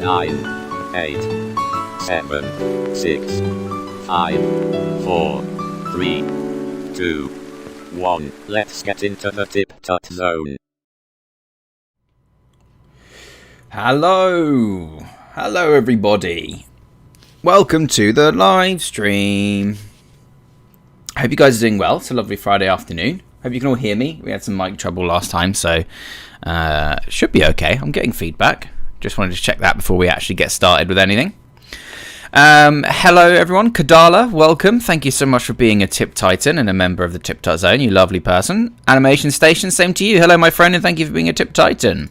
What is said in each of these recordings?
9, 8, 7, 6, 5, 4, 3, 2, 1. Let's get into the TipTut zone. Hello everybody. Welcome to the live stream. I hope you guys are doing well. It's a lovely Friday afternoon. Hope you can all hear me. We had some mic trouble last time, so should be okay. I'm getting feedback. Just wanted to check that before we actually get started with anything. Hello everyone. Kadala, welcome. Thank you so much for being a Tip Titan and a member of the TipTut Zone, you lovely person. Animation Station, same to you. Hello my friend, and thank you for being a Tip Titan.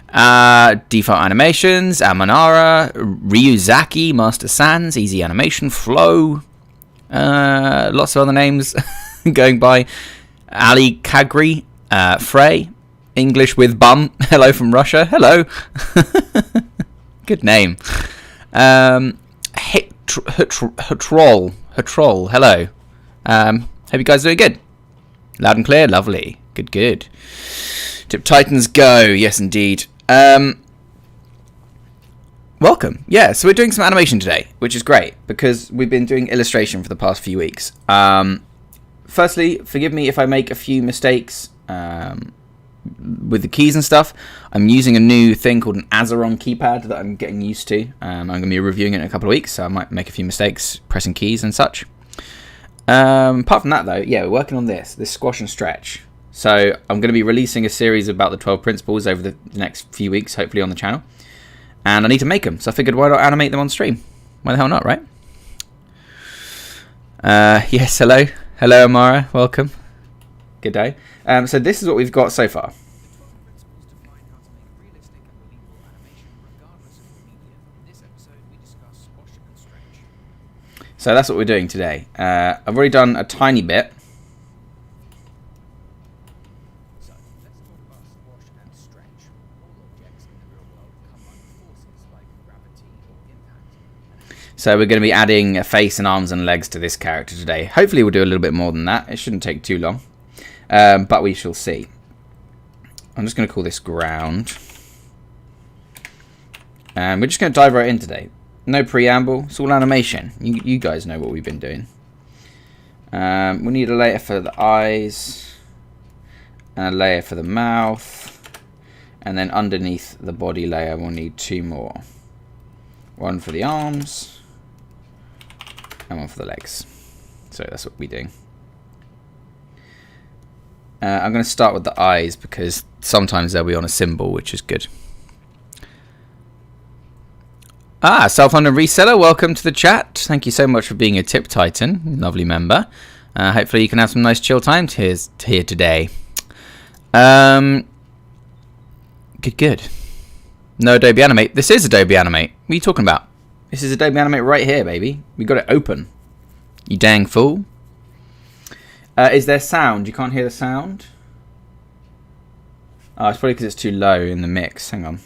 Default Animations, Amanara, Ryuzaki, Master Sans, Easy Animation, Flow, lots of other names going by. Ali Kagri, Frey, English with Bum, hello from Russia, hello. Good name. Hatrol, hello. Hope you guys are doing good. Loud and clear, lovely. Good. Tip Titans go, yes indeed. Welcome. Yeah, so we're doing some animation today, which is great because we've been doing illustration for the past few weeks. Firstly, forgive me if I make a few mistakes with the keys and stuff. I'm using a new thing called an Azeron keypad that I'm getting used to. I'm going to be reviewing it in a couple of weeks, so I might make a few mistakes pressing keys and such. Apart from that, though, yeah, we're working on this squash and stretch. So I'm going to be releasing a series about the 12 principles over the next few weeks, hopefully on the channel. And I need to make them, so I figured why not animate them on stream? Why the hell not, right? Yes, hello. Hello, Amara. Welcome. Good day. So this is what we've got so far. So that's what we're doing today. I've already done a tiny bit. So we're going to be adding a face and arms and legs to this character today. Hopefully we'll do a little bit more than that. It shouldn't take too long. But we shall see. I'm just going to call this ground. And we're just going to dive right in today. No preamble. It's all animation. You guys know what we've been doing. We need a layer for the eyes. And a layer for the mouth. And then underneath the body layer we'll need 2 more. One for the arms. And one for the legs. So that's what we're doing. I'm going to start with the eyes because sometimes they'll be on a symbol, which is good. Self-funded reseller, welcome to the chat. Thank you so much for being a Tip Titan, lovely member. Hopefully you can have some nice chill time here today. Good. No Adobe Animate. This is Adobe Animate. What are you talking about? This is Adobe Animate right here, baby. We got it open. You dang fool. Is there sound? You can't hear the sound? Oh, it's probably because it's too low in the mix. Hang on.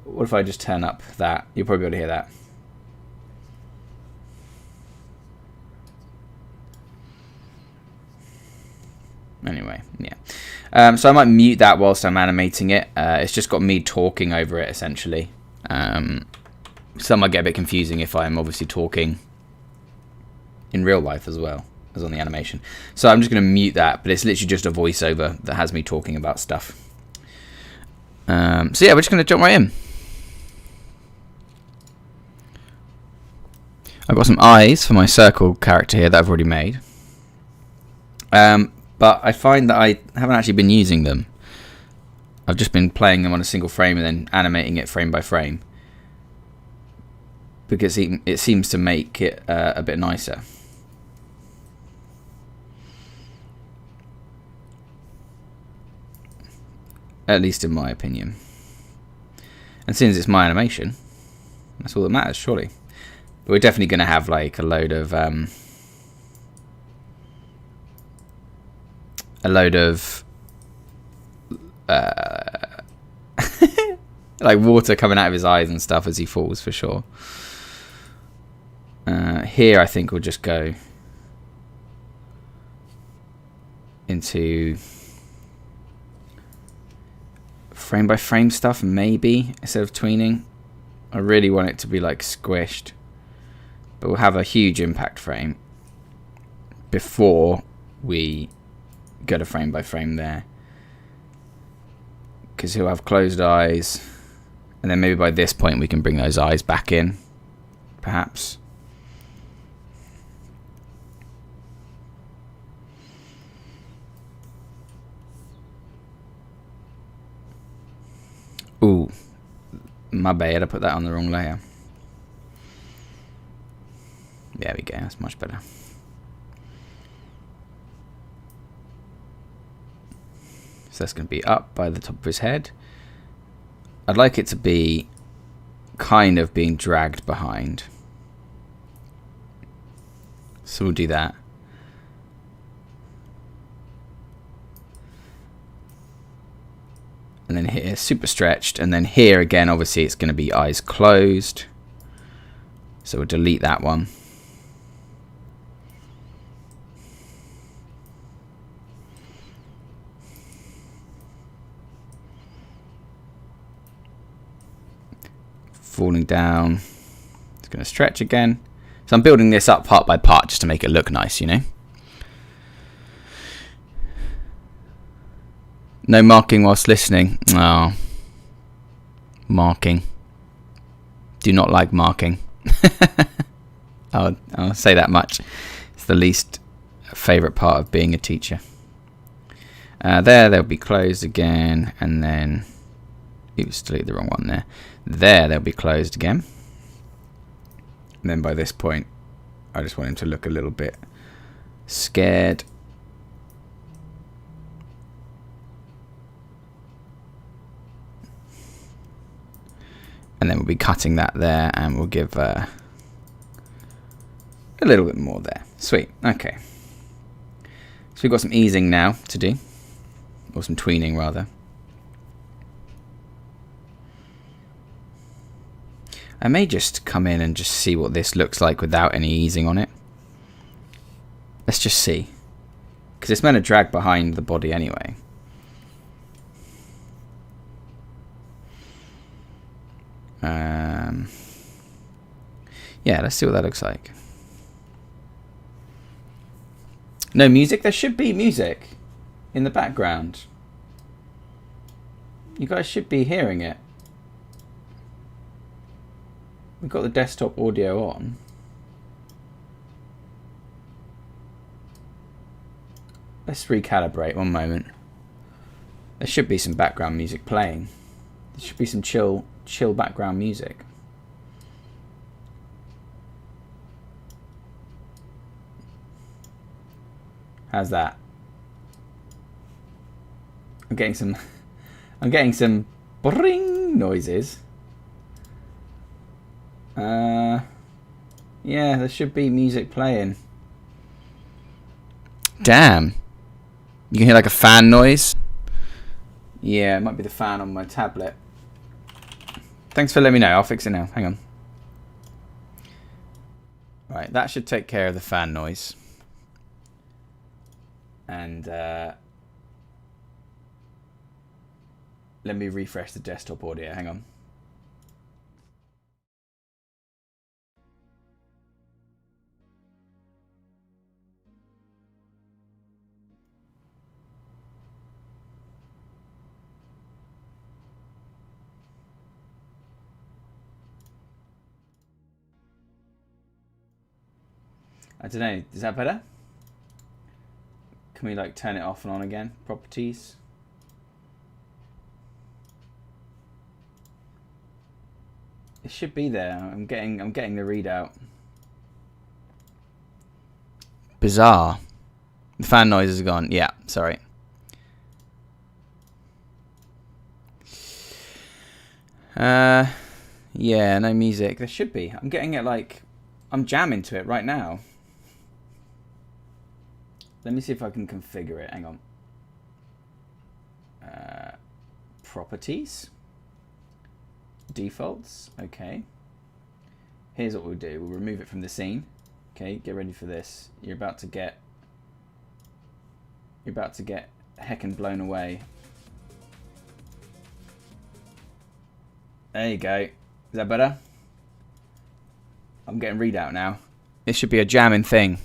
What if I just turn up that? You'll probably be able to hear that. Anyway, yeah. So I might mute that whilst I'm animating it. It's just got me talking over it, essentially. So it might get a bit confusing if I'm obviously talking in real life as well as on the animation. So I'm just going to mute that, but it's literally just a voiceover that has me talking about stuff. So yeah, we're just going to jump right in. I've got some eyes for my circle character here that I've already made. But I find that I haven't actually been using them. I've just been playing them on a single frame and then animating it frame by frame. Because it seems to make it a bit nicer. At least in my opinion. And since it's my animation, that's all that matters, surely. But we're definitely going to have like a load of like water coming out of his eyes and stuff as he falls for sure. Here I think we'll just go into frame by frame stuff maybe instead of tweening. I really want it to be like squished, but we'll have a huge impact frame before we go to frame by frame there, because he'll have closed eyes, and then maybe by this point we can bring those eyes back in, perhaps. Ooh, my bad, I put that on the wrong layer. There we go, that's much better. So that's going to be up by the top of his head. I'd like it to be kind of being dragged behind. So we'll do that. And then here, super stretched. And then here again, obviously it's going to be eyes closed. So we'll delete that one. Falling down. It's going to stretch again. So I'm building this up part by part just to make it look nice, you know. No marking whilst listening. Oh. Marking. Do not like marking. I'll say that much. It's the least favourite part of being a teacher. They'll be closed again, and then... Oops, delete the wrong one there. They'll be closed again. And then by this point, I just want him to look a little bit scared. And then we'll be cutting that there, and we'll give a little bit more there. Sweet. Okay. So we've got some easing now to do. Or some tweening, rather. I may just come in and just see what this looks like without any easing on it. Let's just see. Because it's meant to drag behind the body anyway. Yeah, let's see what that looks like. No music? There should be music in the background. You guys should be hearing it. We've got the desktop audio on. Let's recalibrate one moment. There should be some background music playing. There should be some chill background music. How's that? I'm getting some bring noises. Yeah, there should be music playing. Damn. You can hear like a fan noise. Yeah, it might be the fan on my tablet. Thanks for letting me know. I'll fix it now. Hang on. Right, that should take care of the fan noise. And let me refresh the desktop audio. Hang on. I don't know. Is that better? Can we like turn it off and on again? Properties. It should be there. I'm getting the readout. Bizarre. The fan noise is gone. Yeah, sorry. Yeah, no music. There should be. I'm getting it like I'm jamming to it right now. Let me see if I can configure it. Hang on. Properties. Defaults. Okay. Here's what we'll do. We'll remove it from the scene. Okay, get ready for this. You're about to get heckin' blown away. There you go. Is that better? I'm getting readout now. This should be a jamming thing.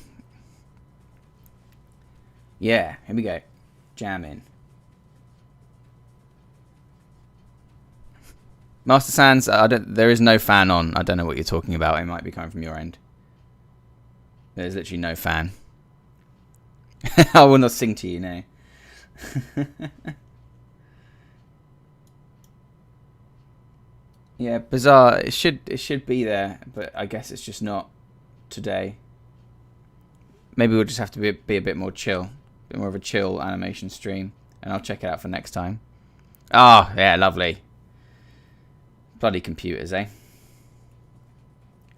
Yeah, here we go. Jamming. Master Sans, there is no fan on. I don't know what you're talking about. It might be coming from your end. There's literally no fan. I will not sing to you now. Yeah, bizarre. It should be there, but I guess it's just not today. Maybe we'll just have to be a bit more chill. A bit more of a chill animation stream. And I'll check it out for next time. Oh, yeah, lovely. Bloody computers, eh?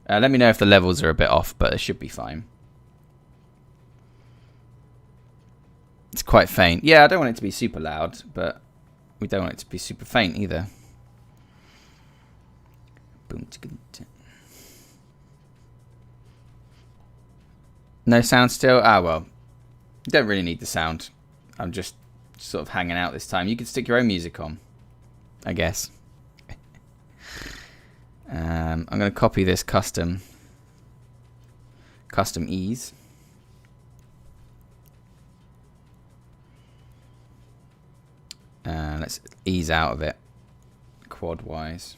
Let me know if the levels are a bit off, but it should be fine. It's quite faint. Yeah, I don't want it to be super loud, but we don't want it to be super faint either. No sound still? Ah, well. You don't really need the sound. I'm just sort of hanging out this time. You could stick your own music on, I guess. I'm going to copy this custom ease. Let's ease out of it quad-wise.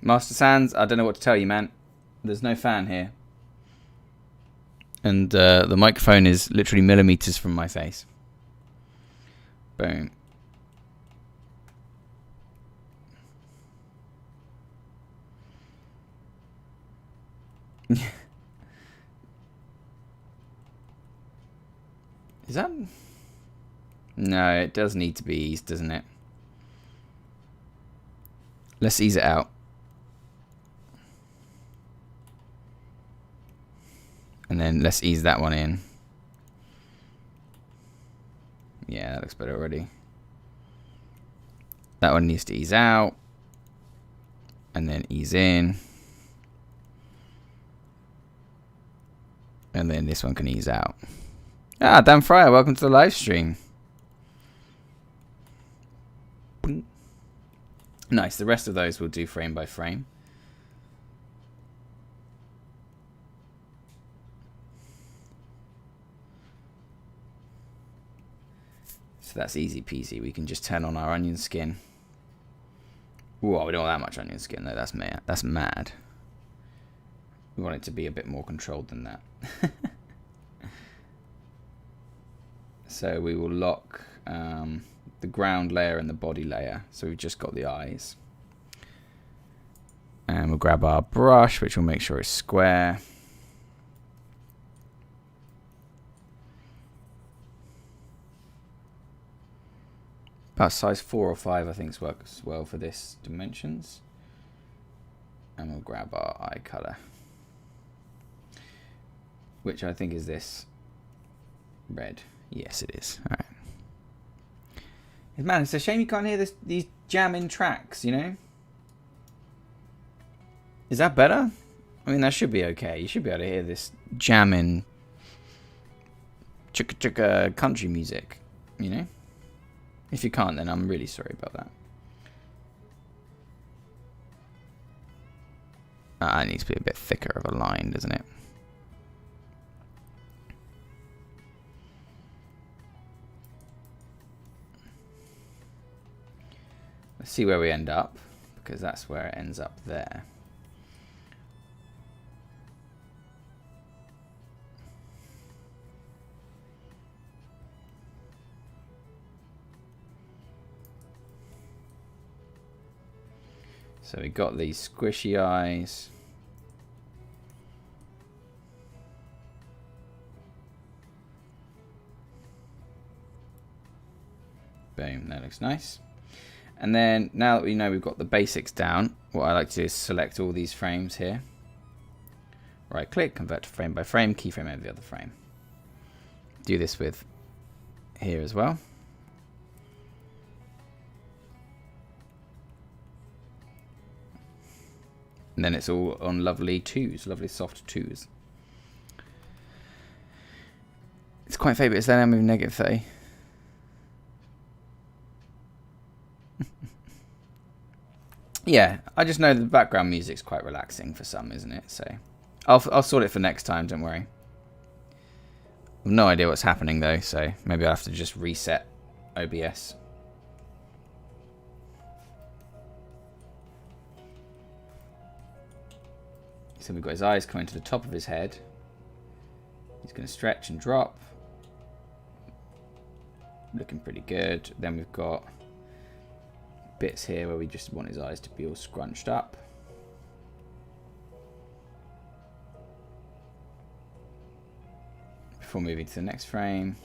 Master Sans, I don't know what to tell you, man. There's no fan here. And the microphone is literally millimeters from my face. Boom. Is that... No, it does need to be eased, doesn't it? Let's ease it out. And then let's ease that one in. Yeah, that looks better already. That one needs to ease out. And then ease in. And then this one can ease out. Ah, Dan Fryer, welcome to the live stream. Nice, the rest of those we'll do frame by frame. So that's easy peasy. We can just turn on our onion skin. Whoa, we don't want that much onion skin though. That's mad. That's mad. We want it to be a bit more controlled than that. So we will lock the ground layer and the body layer. So we've just got the eyes. And we'll grab our brush, which will make sure it's square. About size 4 or 5, I think, works well for this dimensions. And we'll grab our eye color, which I think is this red. Yes, it is. All right. Man, it's a shame you can't hear these jamming tracks, you know? Is that better? I mean, that should be okay. You should be able to hear this jamming chicka chicka country music, you know? If you can't, then I'm really sorry about that. It needs to be a bit thicker of a line, doesn't it? Let's see where we end up, because that's where it ends up there. So we got these squishy eyes. Boom, that looks nice. And then now that we know we've got the basics down, what I like to do is select all these frames here. Right click, convert to frame by frame, keyframe over the other frame. Do this with here as well. And then it's all on lovely twos, lovely soft twos. It's quite favorite. Is that now moving negative 30? Yeah, I just know the background music's quite relaxing for some, isn't it? So I'll sort it for next time, don't worry. I've no idea what's happening though, so maybe I'll have to just reset OBS. So we've got his eyes coming to the top of his head. He's going to stretch and drop. Looking pretty good. Then we've got bits here where we just want his eyes to be all scrunched up. Before moving to the next frame.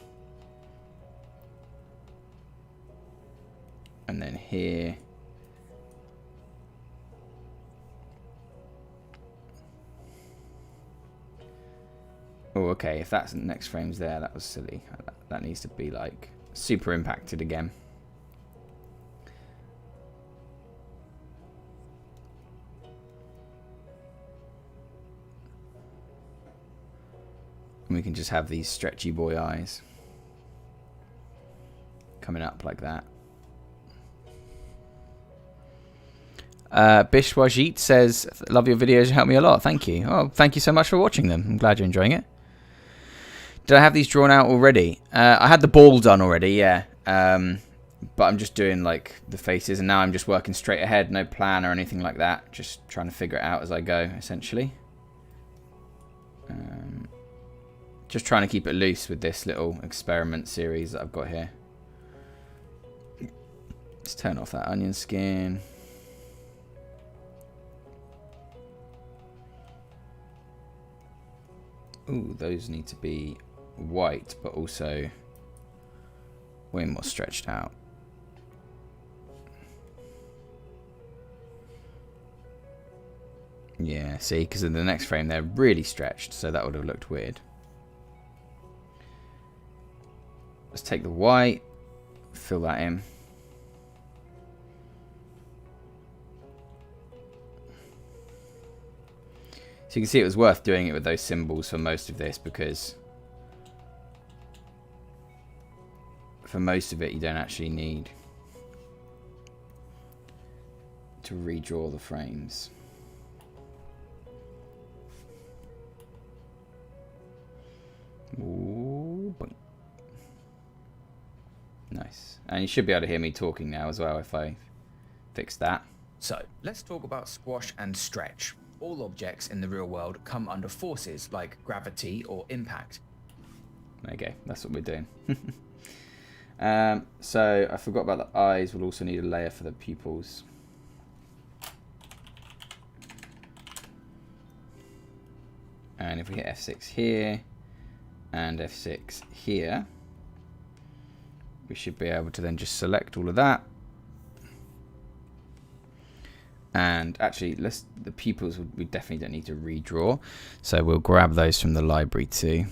And then here. Oh, okay, if that's the next frame's there, that was silly. That needs to be, like, super impacted again. And we can just have these stretchy boy eyes coming up like that. Bishwajit says, love your videos, you help me a lot. Thank you. Oh, thank you so much for watching them. I'm glad you're enjoying it. Did I have these drawn out already? I had the ball done already, yeah. But I'm just doing like the faces, and now I'm just working straight ahead, no plan or anything like that. Just trying to figure it out as I go, essentially. Just trying to keep it loose with this little experiment series that I've got here. Let's turn off that onion skin. Ooh, those need to be white, but also way more stretched out. Yeah, see, because in the next frame they're really stretched, so that would have looked weird. Let's take the white, fill that in. So you can see it was worth doing it with those symbols for most of this, because for most of it you don't actually need to redraw the frames. Ooh, boink. Nice. And you should be able to hear me talking now as well if I fix that. So, let's talk about squash and stretch. All objects in the real world come under forces like gravity or impact. Okay, that's what we're doing. So I forgot about the eyes. We'll also need a layer for the pupils. And if we hit F6 here and F6 here, we should be able to then just select all of that. And actually, the pupils we definitely don't need to redraw, so we'll grab those from the library too.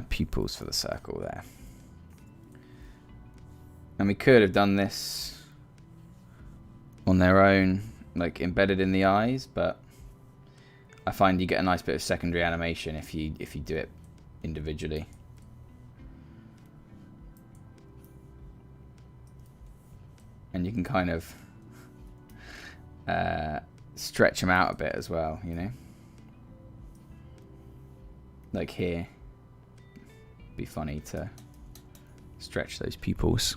Pupils for the circle there. And we could have done this on their own, like embedded in the eyes, but I find you get a nice bit of secondary animation if you do it individually. And you can kind of stretch them out a bit as well, you know? Like here. Be funny to stretch those pupils.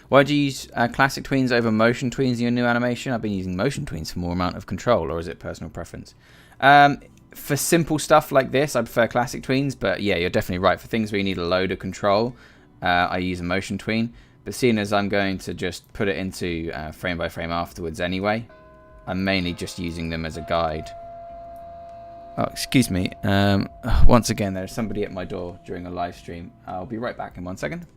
Why do you use classic tweens over motion tweens in your new animation? I've been using motion tweens for more amount of control, or is it personal preference? For simple stuff like this, I prefer classic tweens, but yeah, you're definitely right. For things where you need a load of control, I use a motion tween. But seeing as I'm going to just put it into frame by frame afterwards anyway, I'm mainly just using them as a guide. Oh, excuse me. Once again, there's somebody at my door during a live stream. I'll be right back in 1 second.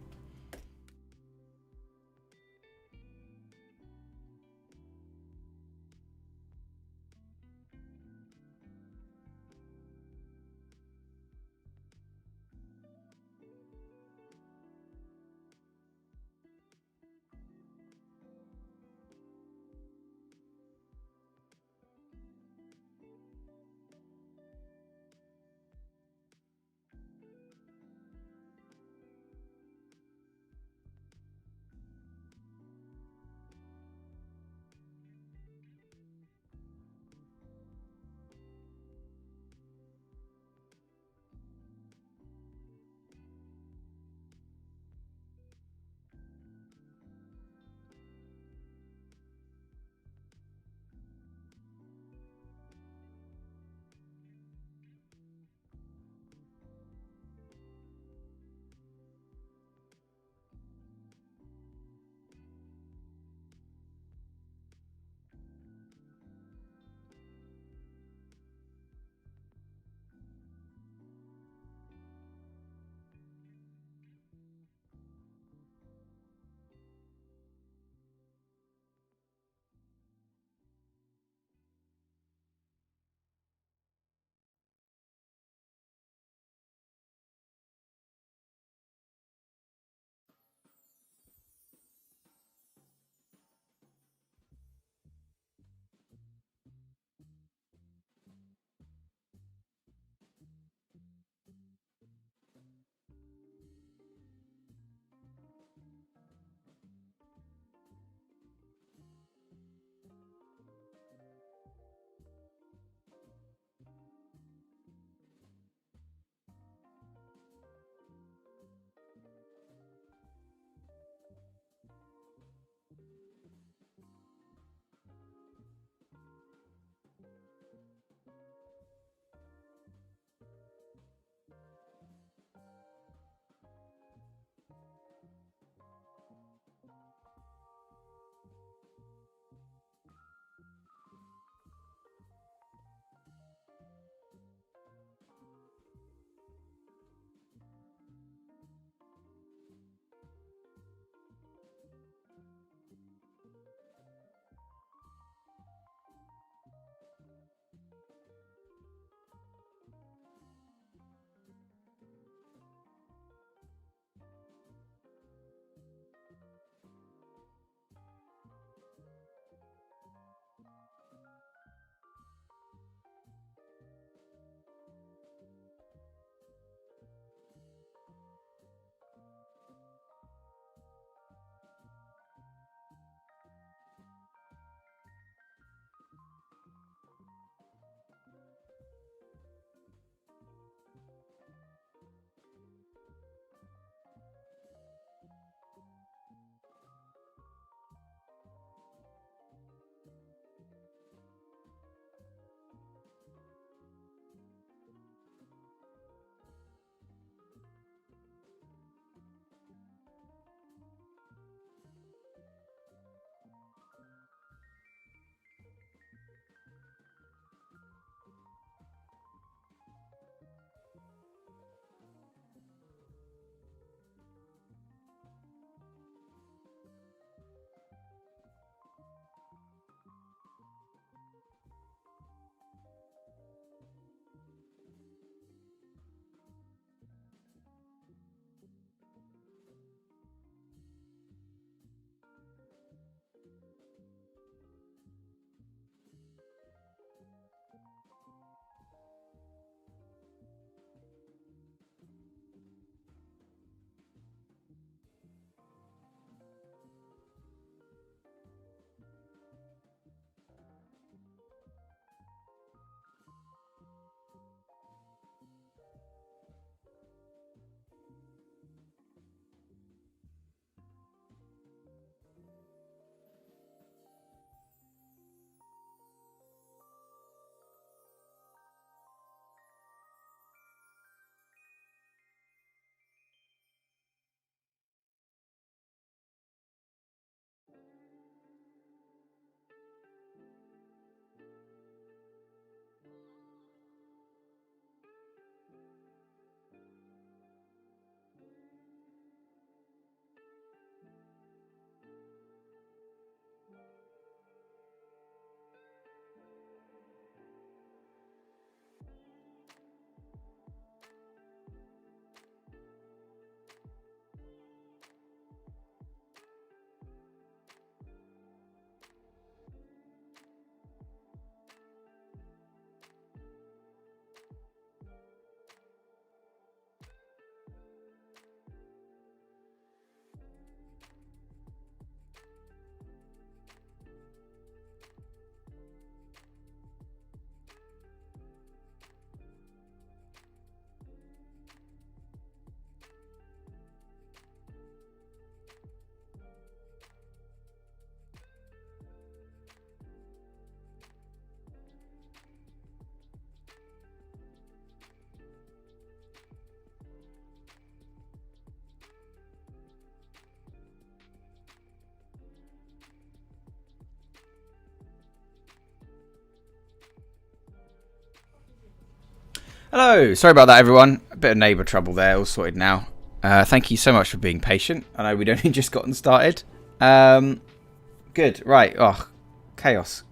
Hello, sorry about that everyone. A bit of neighbour trouble there, all sorted now. Thank you so much for being patient. I know we'd only just gotten started. Good, right. Oh, chaos.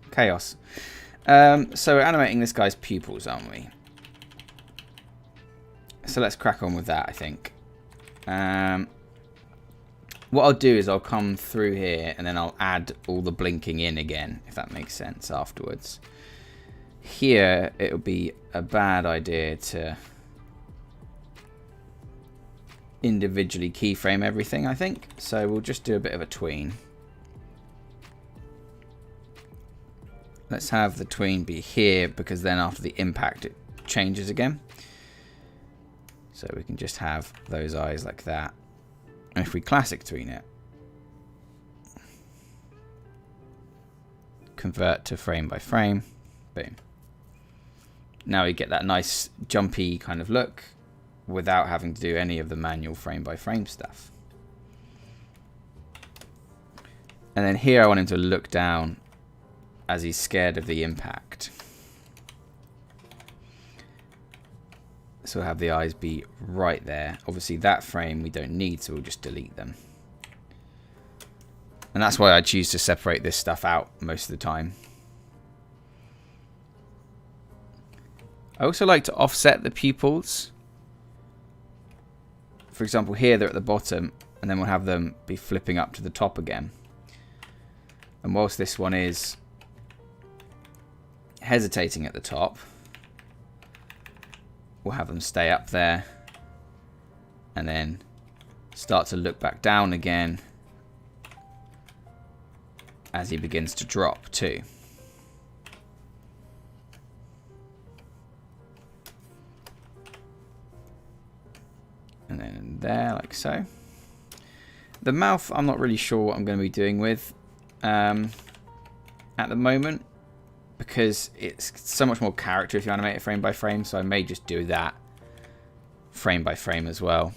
So we're animating this guy's pupils, aren't we? So let's crack on with that, I think. What I'll do is I'll come through here and then I'll add all the blinking in again, if that makes sense, afterwards. Here, it would be a bad idea to individually keyframe everything, I think. So we'll just do a bit of a tween. Let's have the tween be here, because then after the impact it changes again. So we can just have those eyes like that. And if we classic tween it, convert to frame by frame, boom. Now we get that nice jumpy kind of look without having to do any of the manual frame by frame stuff. And then here I want him to look down as he's scared of the impact. So we'll have the eyes be right there. Obviously that frame we don't need, so we'll just delete them. And that's why I choose to separate this stuff out most of the time. I also like to offset the pupils. For example, here they're at the bottom, and then we'll have them be flipping up to the top again. And whilst this one is hesitating at the top, we'll have them stay up there and then start to look back down again as he begins to drop too. And then there, like so. The mouth, I'm not really sure what I'm going to be doing with at the moment, because it's so much more character if you animate it frame by frame, so I may just do that frame by frame as well.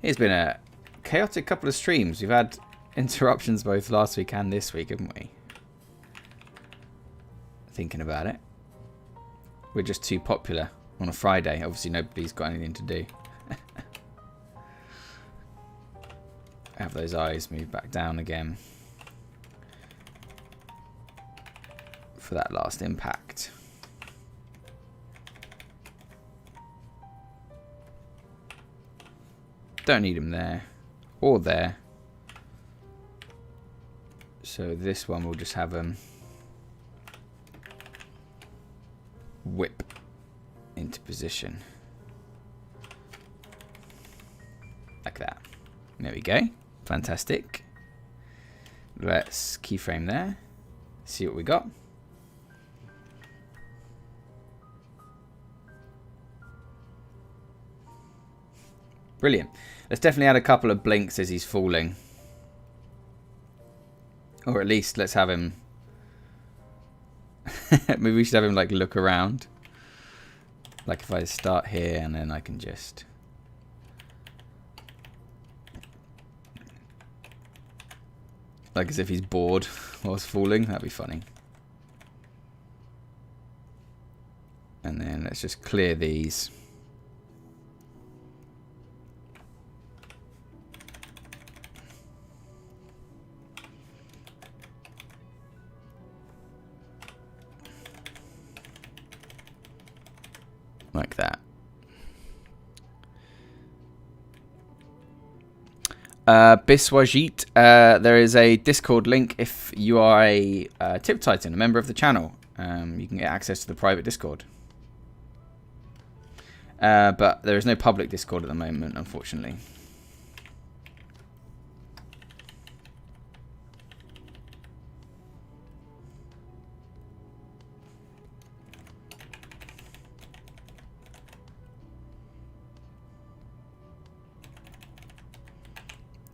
It's been a chaotic couple of streams. We've had interruptions both last week and this week, haven't we? Thinking about it. We're just too popular on a Friday. Obviously nobody's got anything to do. Have those eyes move back down again for that last impact. Don't need him there or there. So this one we'll just have him whip into position. Like that. There we go. Fantastic. Let's keyframe there. See what we got. Brilliant. Let's definitely add a couple of blinks as he's falling. Or at least let's have him... Maybe we should have him like look around. Like if I start here and then I can just... Like as if he's bored whilst falling. That'd be funny. And then let's just clear these. Like that. Biswajit, there is a Discord link if you are a TipTut, a member of the channel. You can get access to the private Discord. But there is no public Discord at the moment, unfortunately.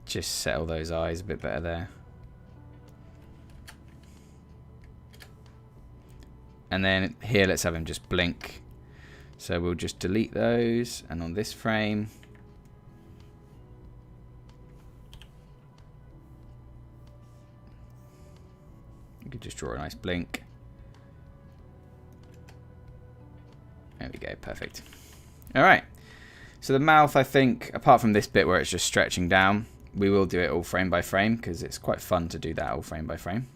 Just settle those eyes a bit better there. And then here, let's have him just blink. So we'll just delete those, and on this frame, you could just draw a nice blink. There we go, perfect. Alright, so the mouth, I think, apart from this bit where it's just stretching down, we will do it all frame by frame, because it's quite fun to do that all frame by frame.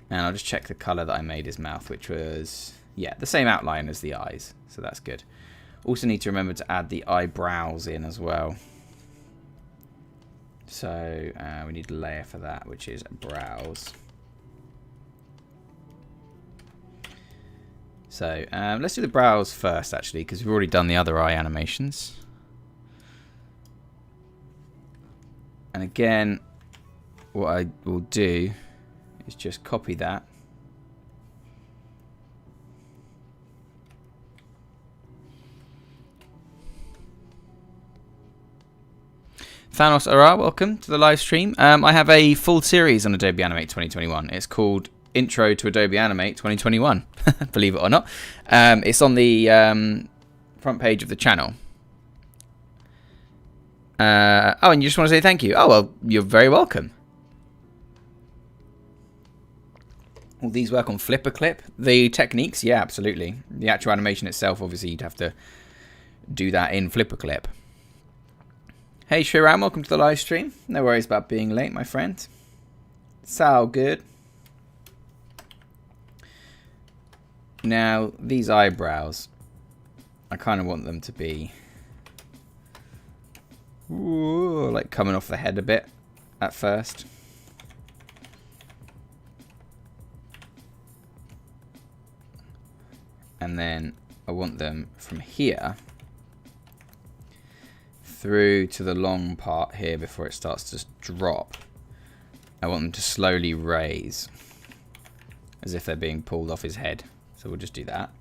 And I'll just check the colour that I made his mouth, which was, yeah, the same outline as the eyes, so that's good. Also need to remember to add the eyebrows in as well. So we need a layer for that, which is brows. So let's do the brows first, actually, because we've already done the other eye animations. And again, what I will do is just copy that. Thanos Ara, welcome to the live stream. I have a full series on Adobe Animate 2021. It's called Intro to Adobe Animate 2021, believe it or not. It's on the front page of the channel. Oh, and you just want to say thank you. Oh, well, you're very welcome. All these work on Flipper Clip. The techniques, yeah, absolutely. The actual animation itself, obviously, you'd have to do that in Flipper Clip. Hey, Shiram, welcome to the live stream. No worries about being late, my friend. It's all good. Now, these eyebrows, I kind of want them to be like coming off the head a bit at first. And then I want them from here through to the long part here before it starts to drop. I want them to slowly raise as if they're being pulled off his head. So we'll just do that.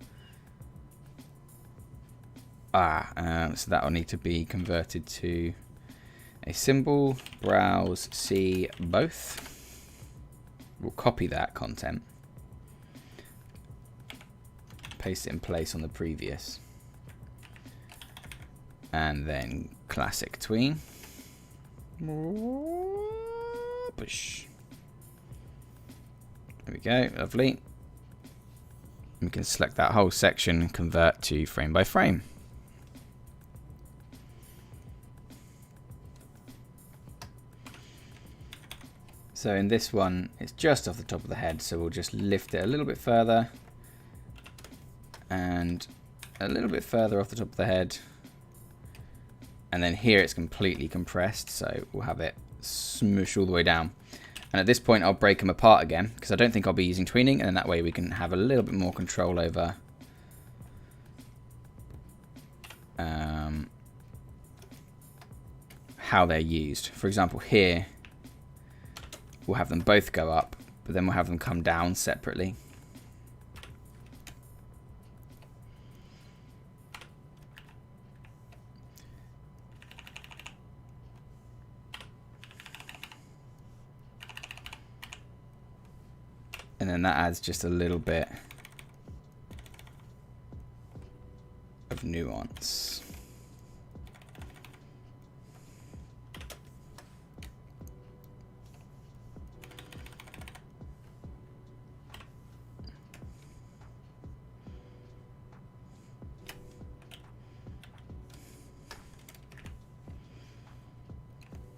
So that will need to be converted to a symbol. Browse, see both. We'll copy that content. Paste it in place on the previous. And then classic tween. Push. There we go, lovely. We can select that whole section and convert to frame by frame. So in this one, it's just off the top of the head, so we'll just lift it a little bit further and a little bit further off the top of the head. And then here it's completely compressed, so we'll have it smoosh all the way down. And at this point, I'll break them apart again, because I don't think I'll be using tweening, and then that way we can have a little bit more control over how they're used. For example, here, we'll have them both go up, but then we'll have them come down separately. And then that adds just a little bit of nuance.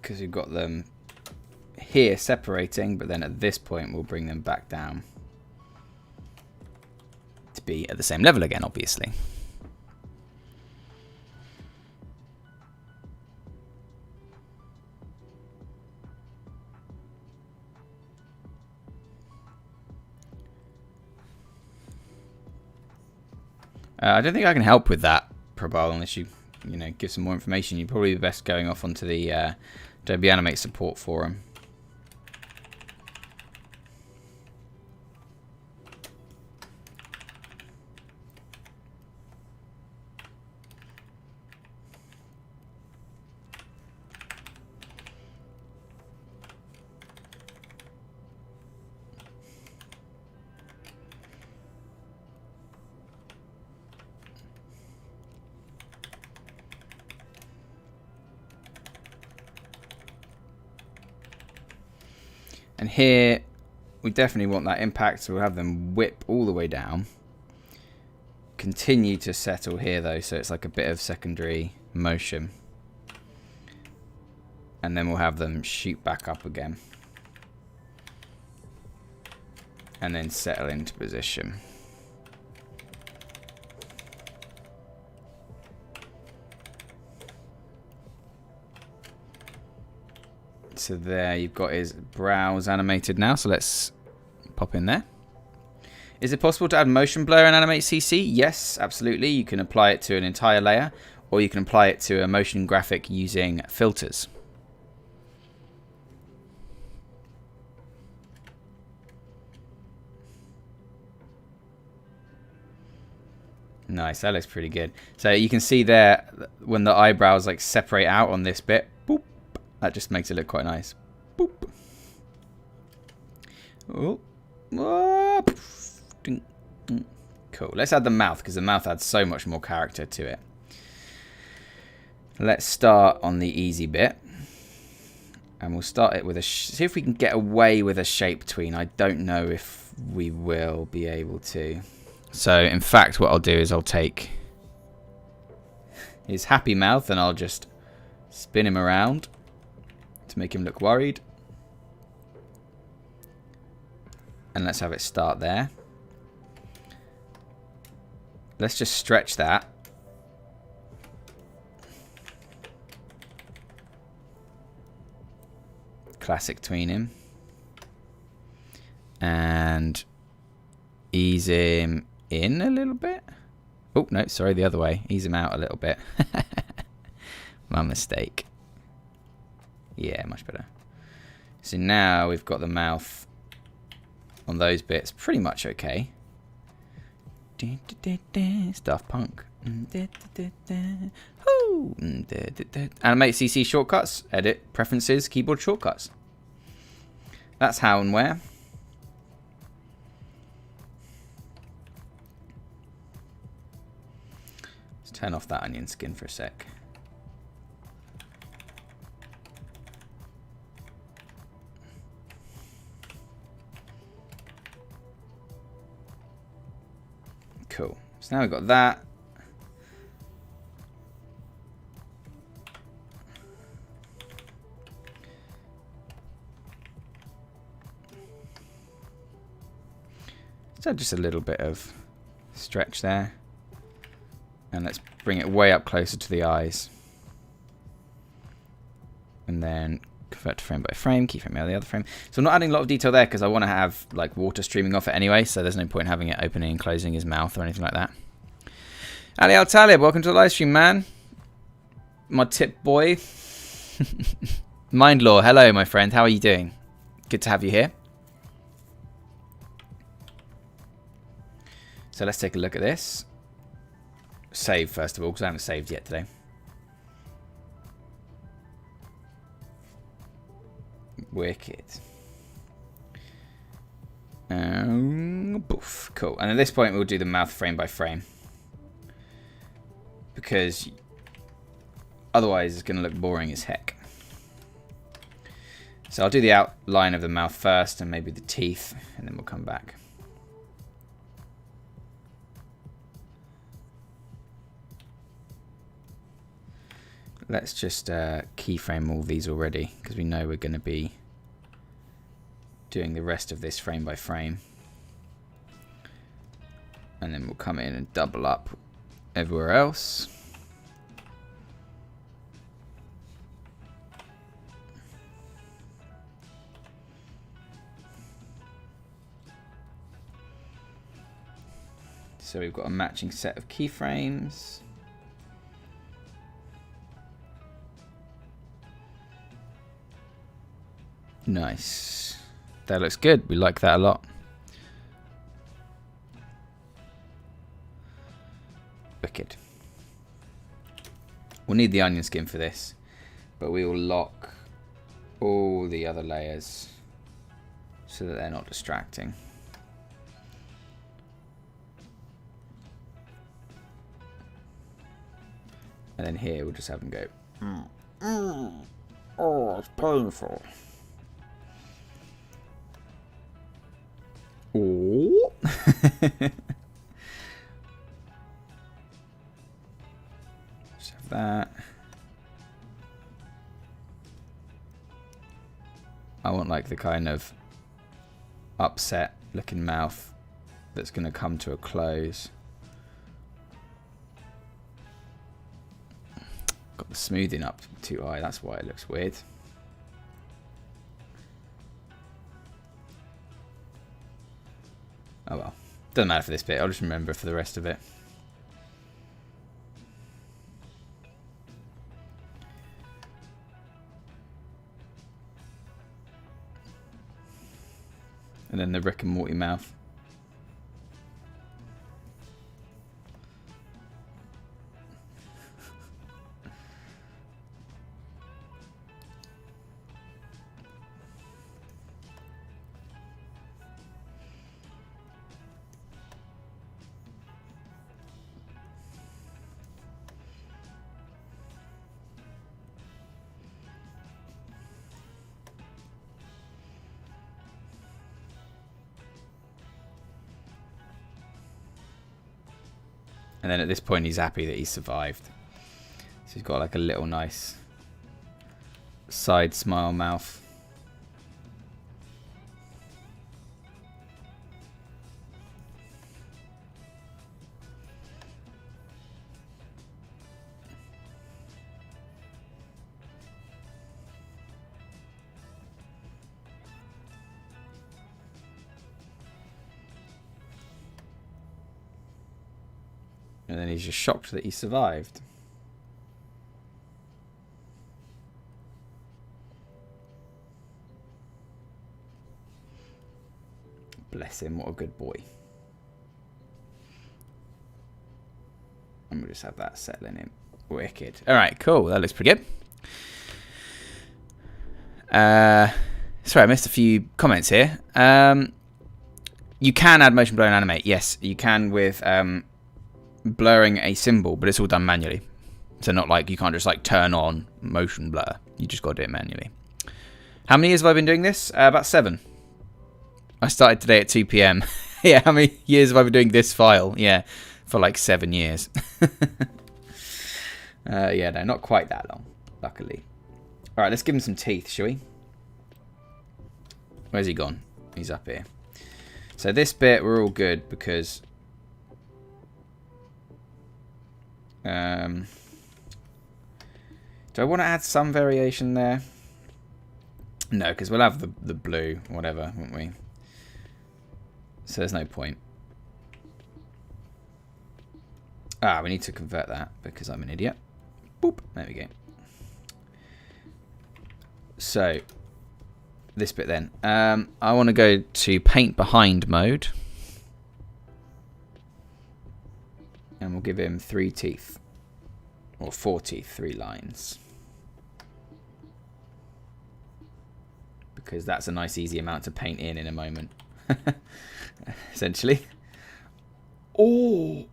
Because we've got them here separating, but then at this point we'll bring them back down to be at the same level again, obviously. I don't think I can help with that, Prabal, unless you give some more information. You're probably best going off onto the Adobe Animate support forum. And here, we definitely want that impact, so we'll have them whip all the way down. Continue to settle here though, so it's like a bit of secondary motion. And then we'll have them shoot back up again. And then settle into position. So there you've got his brows animated now, so let's pop in there. Is it possible to add motion blur in Animate CC? Yes, absolutely. You can apply it to an entire layer, or you can apply it to a motion graphic using filters. Nice, that looks pretty good. So you can see there, when the eyebrows like separate out on this bit, boop, that just makes it look quite nice. Boop. Oh. Cool. Let's add the mouth, because the mouth adds so much more character to it. Let's start on the easy bit. And we'll start it with a... see if we can get away with a shape tween. I don't know if we will be able to. So, in fact, what I'll do is I'll take his happy mouth and I'll just spin him around to make him look worried. And let's have it start there. Let's just stretch that. Classic tween him. And ease him in a little bit. Oh, no, sorry, the other way. Ease him out a little bit. My mistake. Yeah, much better. So now we've got the mouth on those bits pretty much okay. Daft Punk. Animate CC shortcuts. Edit. Preferences. Keyboard shortcuts. That's how and where. Let's turn off that onion skin for a sec. Cool. So now we've got that. So just a little bit of stretch there. And let's bring it way up closer to the eyes. And then convert to frame by frame, keyframe out of the other frame. So I'm not adding a lot of detail there because I want to have like water streaming off it anyway, so there's no point having it opening and closing his mouth or anything like that. Ali Al Talib, welcome to the live stream, man. My tip boy. Mindlaw, hello my friend, how are you doing? Good to have you here. So let's take a look at this. Save first of all, because I haven't saved yet today. Wicked. Boof. Cool. And at this point, we'll do the mouth frame by frame. Because otherwise, it's going to look boring as heck. So I'll do the outline of the mouth first and maybe the teeth, and then we'll come back. Let's just keyframe all these already, because we know we're going to be doing the rest of this frame by frame. And then we'll come in and double up everywhere else. So we've got a matching set of keyframes. Nice. That looks good. We like that a lot. Wicked. We'll need the onion skin for this, but we will lock all the other layers so that they're not distracting. And then here we'll just have them go. Oh, it's painful. Oh. Just have that. I want like the kind of upset looking mouth that's going to come to a close. Got the smoothing up too high, that's why it looks weird. Oh well, doesn't matter for this bit, I'll just remember for the rest of it. And then the Rick and Morty mouth. And then at this point he's happy that he survived. So he's got like a little nice side smile mouth. And then he's just shocked that he survived. Bless him, what a good boy. And we'll just have that settling in. Wicked. Alright, cool. That looks pretty good. Sorry, I missed a few comments here. You can add motion blur and animate. Yes, you can with blurring a symbol, but it's all done manually. So not like you can't just like turn on motion blur. You just got to do it manually. How many years have I been doing this? About 7. I started today at 2 PM. Yeah, how many years have I been doing this file? Yeah, for like 7 years. Yeah, no, not quite that long, luckily. All right, let's give him some teeth, shall we? Where's he gone? He's up here. So this bit, we're all good because... do I want to add some variation there? No, because we'll have the blue, whatever, won't we? So there's no point. Ah, we need to convert that because I'm an idiot. Boop, there we go. So, this bit then. I want to go to paint behind mode. And we'll give him 3 teeth. Or 4 teeth, 3 lines. Because that's a nice easy amount to paint in a moment. Essentially. Oh!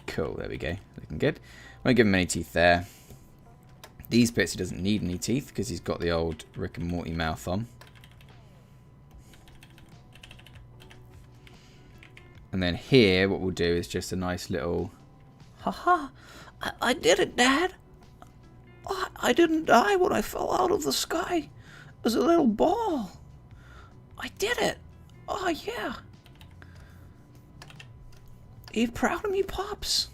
Cool, there we go. Looking good. Won't give him any teeth there. These bits he doesn't need any teeth because he's got the old Rick and Morty mouth on. And then here, what we'll do is just a nice little... Haha! I did it, Dad! I didn't die when I fell out of the sky as a little ball. I did it! Oh, yeah! Are you proud of me, Pops?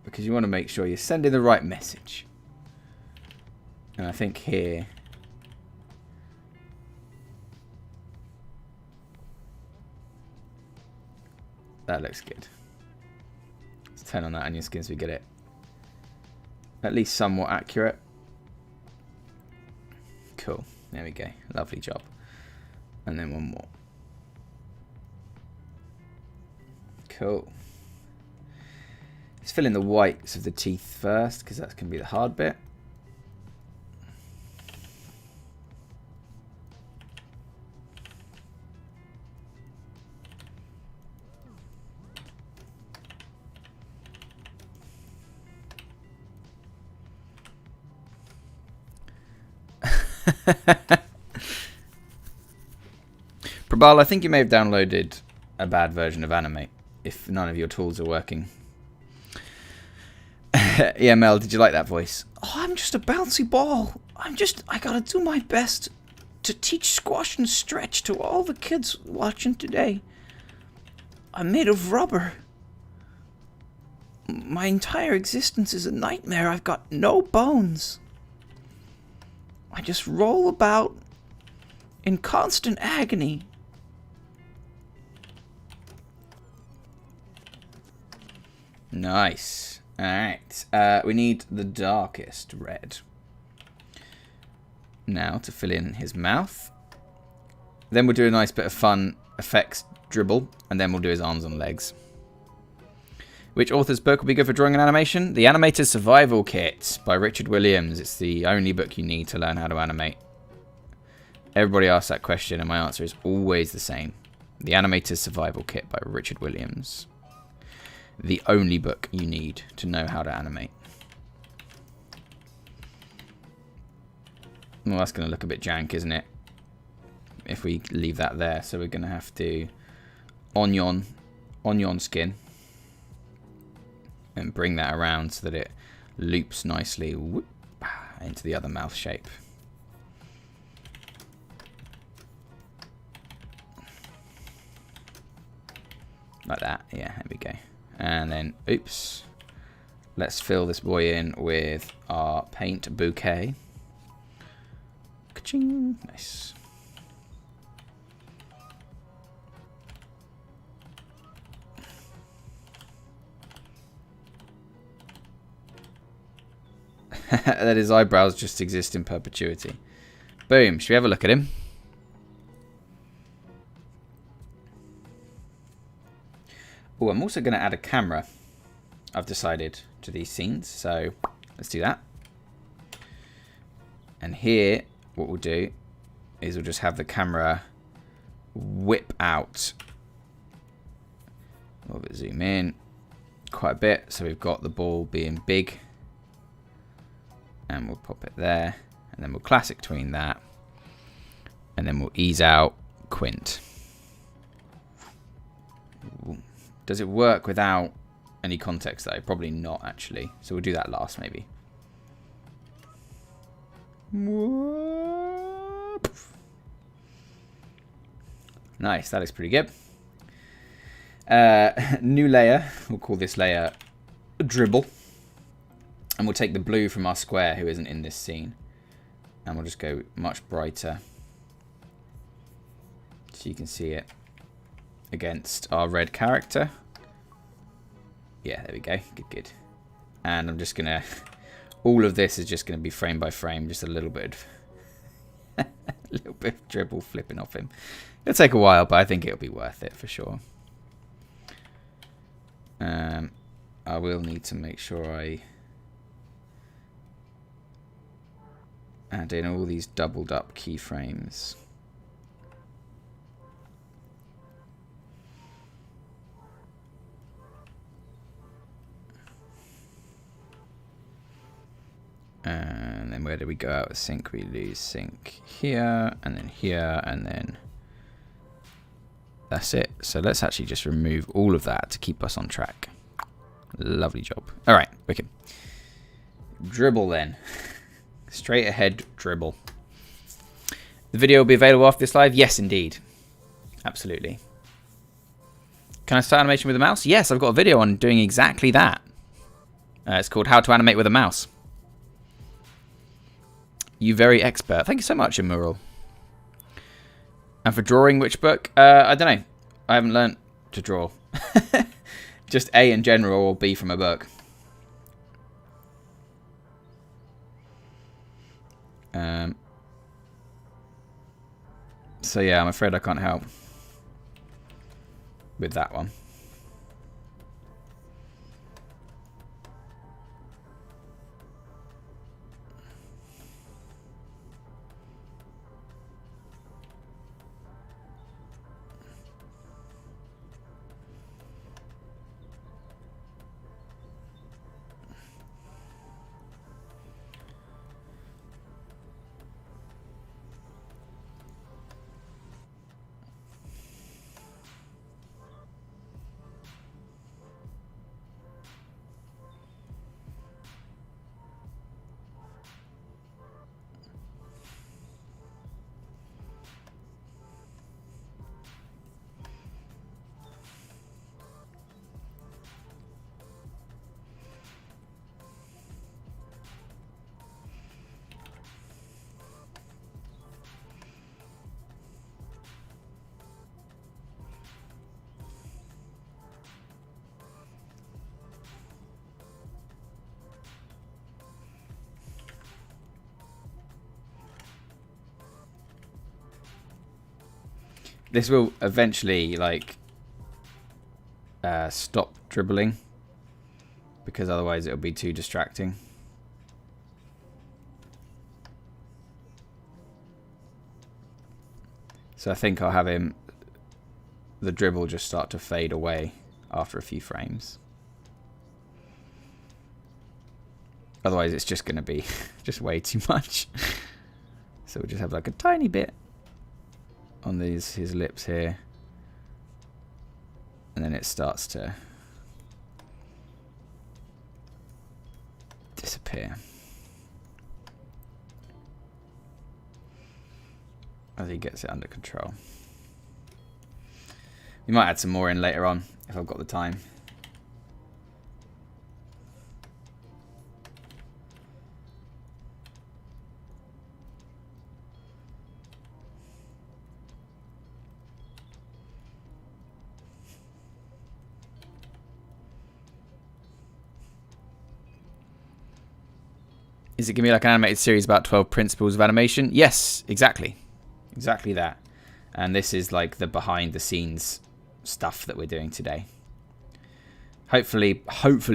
Because you want to make sure you're sending the right message. And I think here... that looks good. Let's turn on that onion skin so we get it at least somewhat accurate. Cool. There we go. Lovely job. And then one more. Cool. Let's fill in the whites of the teeth first because that's going to be the hard bit. Prabal, I think you may have downloaded a bad version of Animate if none of your tools are working. Yeah, Mel, did you like that voice? Oh, I'm just a bouncy ball. I gotta do my best to teach squash and stretch to all the kids watching today. I'm made of rubber. My entire existence is a nightmare. I've got no bones. I just roll about in constant agony. Nice. Alright. We need the darkest red. Now to fill in his mouth. Then we'll do a nice bit of fun effects dribble. And then we'll do his arms and legs. Which author's book will be good for drawing and animation? The Animator's Survival Kit by Richard Williams. It's the only book you need to learn how to animate. Everybody asks that question and my answer is always the same. The Animator's Survival Kit by Richard Williams. The only book you need to know how to animate. Well, that's going to look a bit jank, isn't it? If we leave that there. So we're going to have to onion skin. And bring that around so that it loops nicely whoop, into the other mouth shape. Like that. Yeah, there we go. And then, oops. Let's fill this boy in with our paint bouquet. Ka-ching. Nice. That his eyebrows just exist in perpetuity. Boom. Should we have a look at him? Oh, I'm also going to add a camera, I've decided, to these scenes. So let's do that. And here, what we'll do is we'll just have the camera whip out. A little bit zoom in quite a bit. So we've got the ball being big. And we'll pop it there. And then we'll classic tween that. And then we'll ease out quint. Does it work without any context though? Probably not actually. So we'll do that last maybe. Nice, that looks pretty good. New layer. We'll call this layer dribble. And we'll take the blue from our square who isn't in this scene. And we'll just go much brighter. So you can see it against our red character. Yeah, there we go. Good, good. And I'm just going to... All of this is just going to be frame by frame. Just a little bit of... a little bit of dribble flipping off him. It'll take a while, but I think it'll be worth it for sure. I will need to make sure I... add in all these doubled up keyframes. And then where do we go out of sync? We lose sync here, and then that's it. So let's actually just remove all of that to keep us on track. Lovely job. All right, wicked. Dribble then. Straight ahead dribble. The video will be available after this live? Yes, indeed. Absolutely. Can I start animation with a mouse? Yes, I've got a video on doing exactly that. It's called How to Animate with a Mouse. You very expert. Thank you so much, Immoral. And for drawing, which book? I don't know. I haven't learnt to draw. Just A in general or B from a book. So yeah, I'm afraid I can't help with that one. This will eventually like stop dribbling, because otherwise it'll be too distracting. So I think I'll have the dribble just start to fade away after a few frames. Otherwise it's just going to be just way too much. So we'll just have like a tiny bit on his lips here. And then it starts to disappear as he gets it under control. We might add some more in later on if I've got the time. Is it going to be like an animated series about 12 principles of animation? Yes, exactly. Exactly that. And this is like the behind the scenes stuff that we're doing today. Hopefully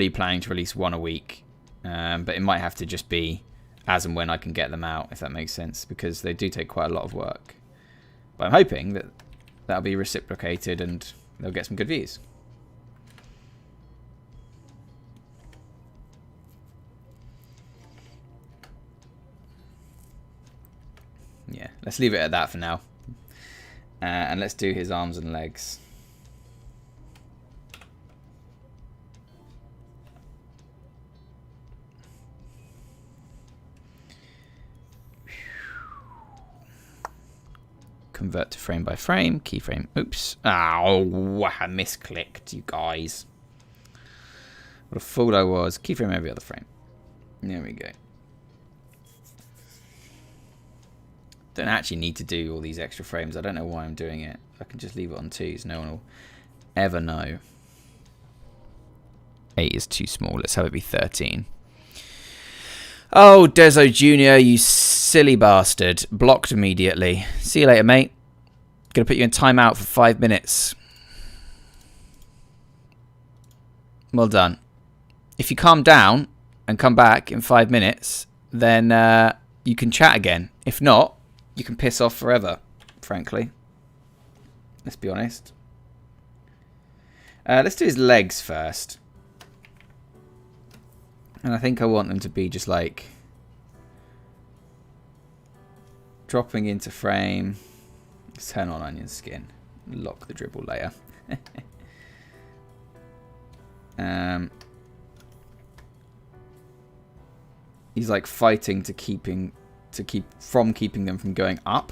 planning to release one a week. But it might have to just be as and when I can get them out, if that makes sense. Because they do take quite a lot of work. But I'm hoping that that'll be reciprocated and they'll get some good views. Yeah, let's leave it at that for now. And let's do his arms and legs. Convert to frame by frame, keyframe. Oops. Oh, I misclicked, you guys. What a fool I was. Keyframe every other frame. There we go. Don't actually need to do all these extra frames. I don't know why I'm doing it. I can just leave it on 2s. No one will ever know. 8 is too small. Let's have it be 13. Oh, Dezo Jr., you silly bastard. Blocked immediately. See you later, mate. Gonna put you in timeout for 5 minutes. Well done. If you calm down and come back in 5 minutes, then you can chat again. If not, you can piss off forever, frankly. Let's be honest. Let's do his legs first. And I think I want them to be just like dropping into frame. Let's turn on onion skin. Lock the dribble layer. He's like fighting to keep keeping them from going up,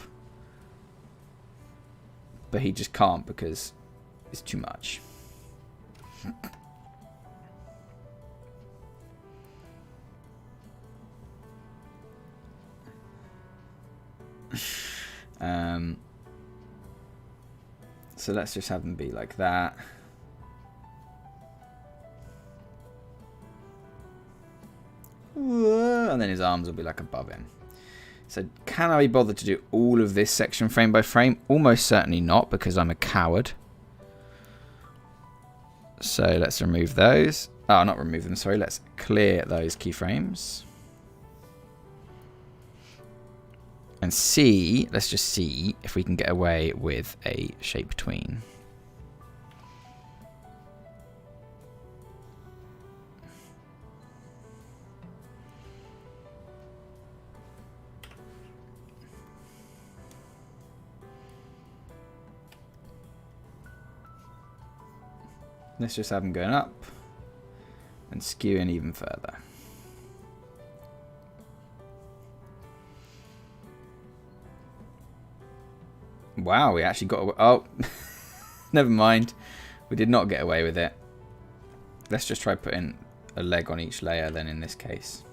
but he just can't because it's too much. So let's just have them be like that. And then his arms will be like above him. So can I be bothered to do all of this section frame by frame? Almost certainly not, because I'm a coward. So let's remove those. Oh, not remove them, sorry. Let's clear those keyframes. And see, let's just see if we can get away with a shape tween. Let's just have them going up and skewing even further. Wow, we actually got away. Oh, never mind. We did not get away with it. Let's just try putting a leg on each layer then in this case.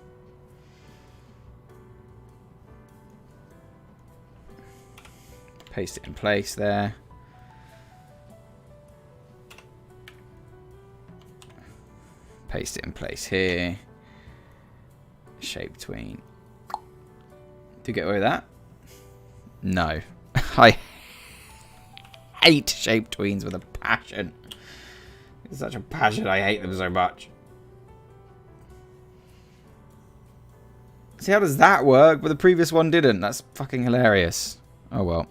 Paste it in place there. Paste it in place here. Shape tween. Do you get away with that? No. I hate shaped tweens with a passion. It's such a passion. I hate them so much. See, how does that work? But the previous one didn't. That's fucking hilarious. Oh well.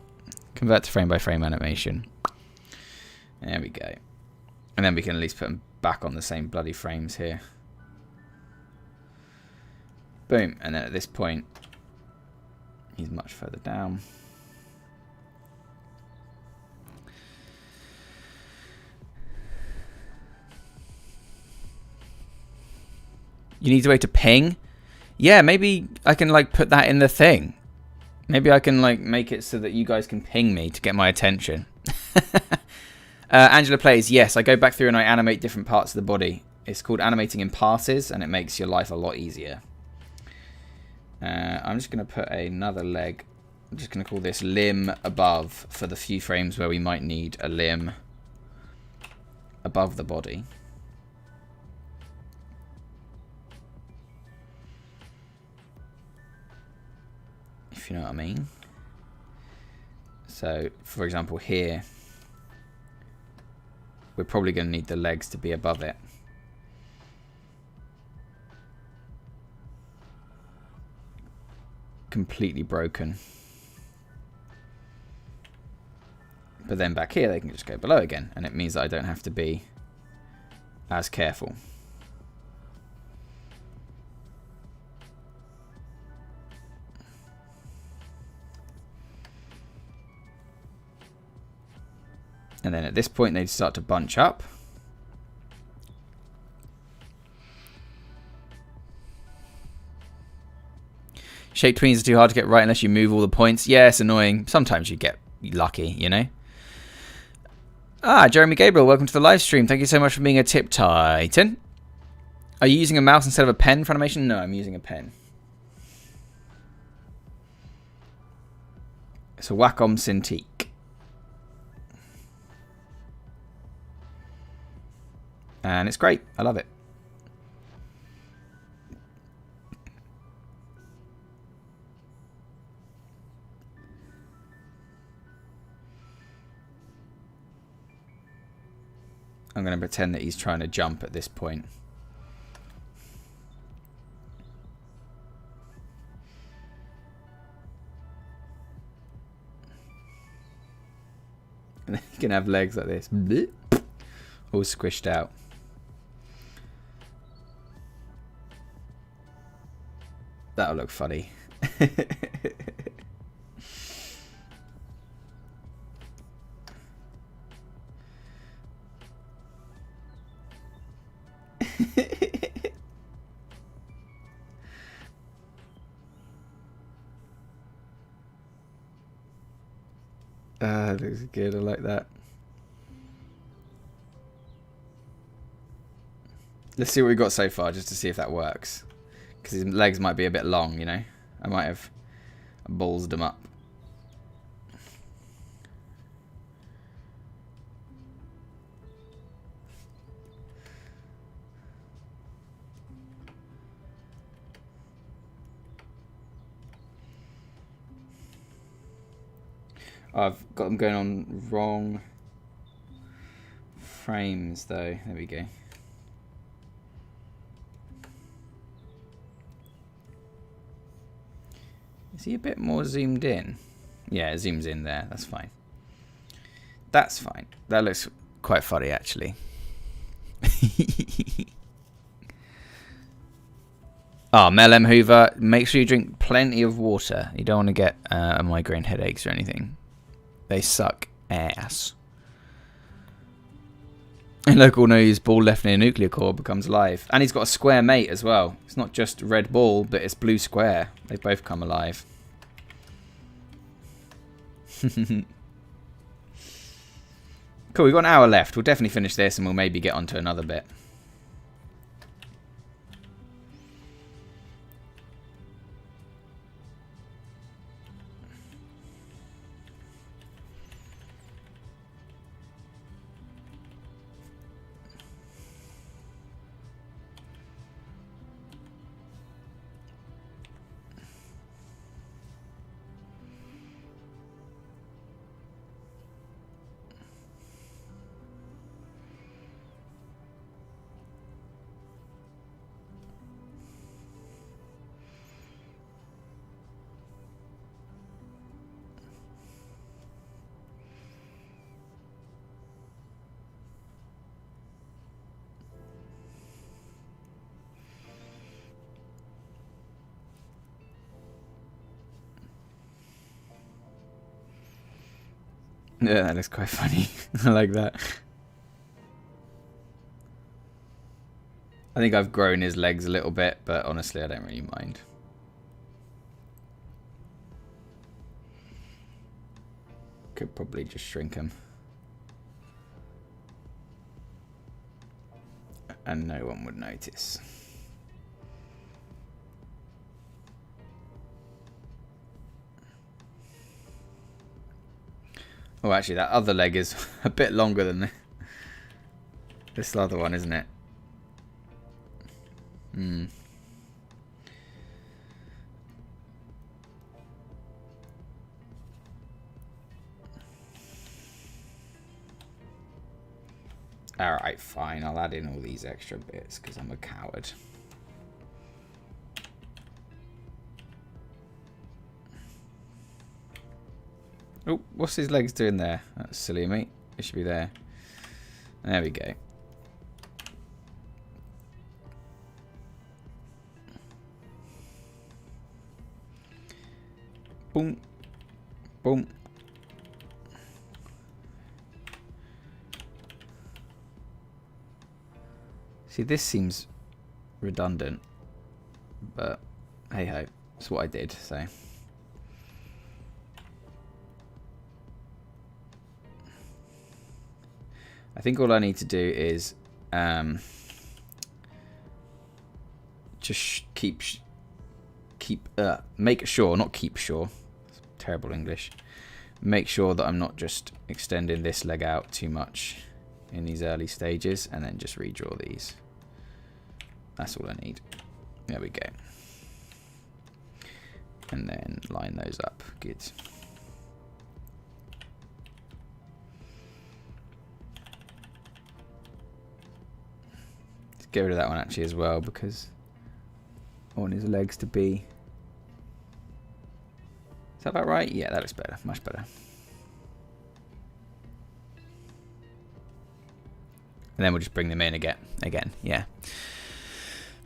Convert to frame by frame animation. There we go. And then we can at least put them back on the same bloody frames here. Boom. And then at this point, he's much further down. You need a way to ping? Yeah, maybe I can like put that in the thing. Maybe I can like make it so that you guys can ping me to get my attention. Angela plays, yes, I go back through and I animate different parts of the body. It's called animating in passes and it makes your life a lot easier. I'm just going to put another leg. I'm just going to call this limb above for the few frames where we might need a limb above the body. If you know what I mean. So, for example, here, we're probably going to need the legs to be above it. Completely broken. But then back here, they can just go below again, and it means that I don't have to be as careful. And then at this point, they'd start to bunch up. Shape tweens are too hard to get right unless you move all the points. Yeah, it's annoying. Sometimes you get lucky, you know. Ah, Jeremy Gabriel, welcome to the live stream. Thank you so much for being a tip titan. Are you using a mouse instead of a pen for animation? No, I'm using a pen. It's a Wacom Cintiq. And it's great. I love it. I'm going to pretend that he's trying to jump at this point. And then you can have legs like this. All squished out. That'll look funny. That looks good. I like that. Let's see what we've got so far, just to see if that works. Because his legs might be a bit long, you know. I might have ballsed them up. I've got them going on wrong frames, though. There we go. Is he a bit more zoomed in? Yeah, it zooms in there. That's fine. That's fine. That looks quite funny, actually. Oh, Mel M. Hoover, make sure you drink plenty of water. You don't want to get a migraine headaches or anything. They suck ass. And local news, ball left near a nuclear core becomes alive. And he's got a square mate as well. It's not just red ball, but it's blue square. They both come alive. Cool, we've got an hour left. We'll definitely finish this and we'll maybe get onto another bit. Yeah, that looks quite funny. I like that. I think I've grown his legs a little bit, but honestly, I don't really mind. Could probably just shrink him. And no one would notice. Oh, actually, that other leg is a bit longer than this other one, isn't it? Hmm. Alright, fine. I'll add in all these extra bits because I'm a coward. Oh, what's his legs doing there? That's silly of me. It should be there. There we go. Boom. Boom. See, this seems redundant, but hey ho, it's what I did, so. I think all I need to do is just make sure, not keep sure, terrible English, make sure that I'm not just extending this leg out too much in these early stages, and then just redraw these. That's all I need. There we go. And then line those up. Good. Let's get rid of that one actually as well, because I want his legs to be... Is that about right? Yeah, that looks better. Much better. And then we'll just bring them in again. Yeah.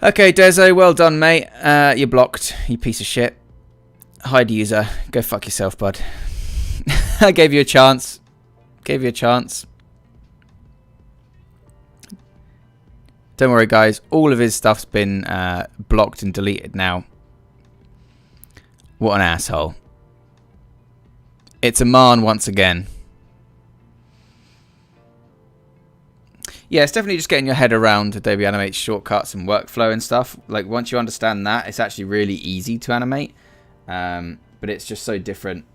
Okay, Dezo, well done, mate. You're blocked, you piece of shit. Hide user. Go fuck yourself, bud. I gave you a chance. Gave you a chance. Don't worry, guys. All of his stuff's been blocked and deleted now. What an asshole. It's a man once again. Yeah, it's definitely just getting your head around Adobe Animate's shortcuts and workflow and stuff. Like, once you understand that, it's actually really easy to animate. But it's just so different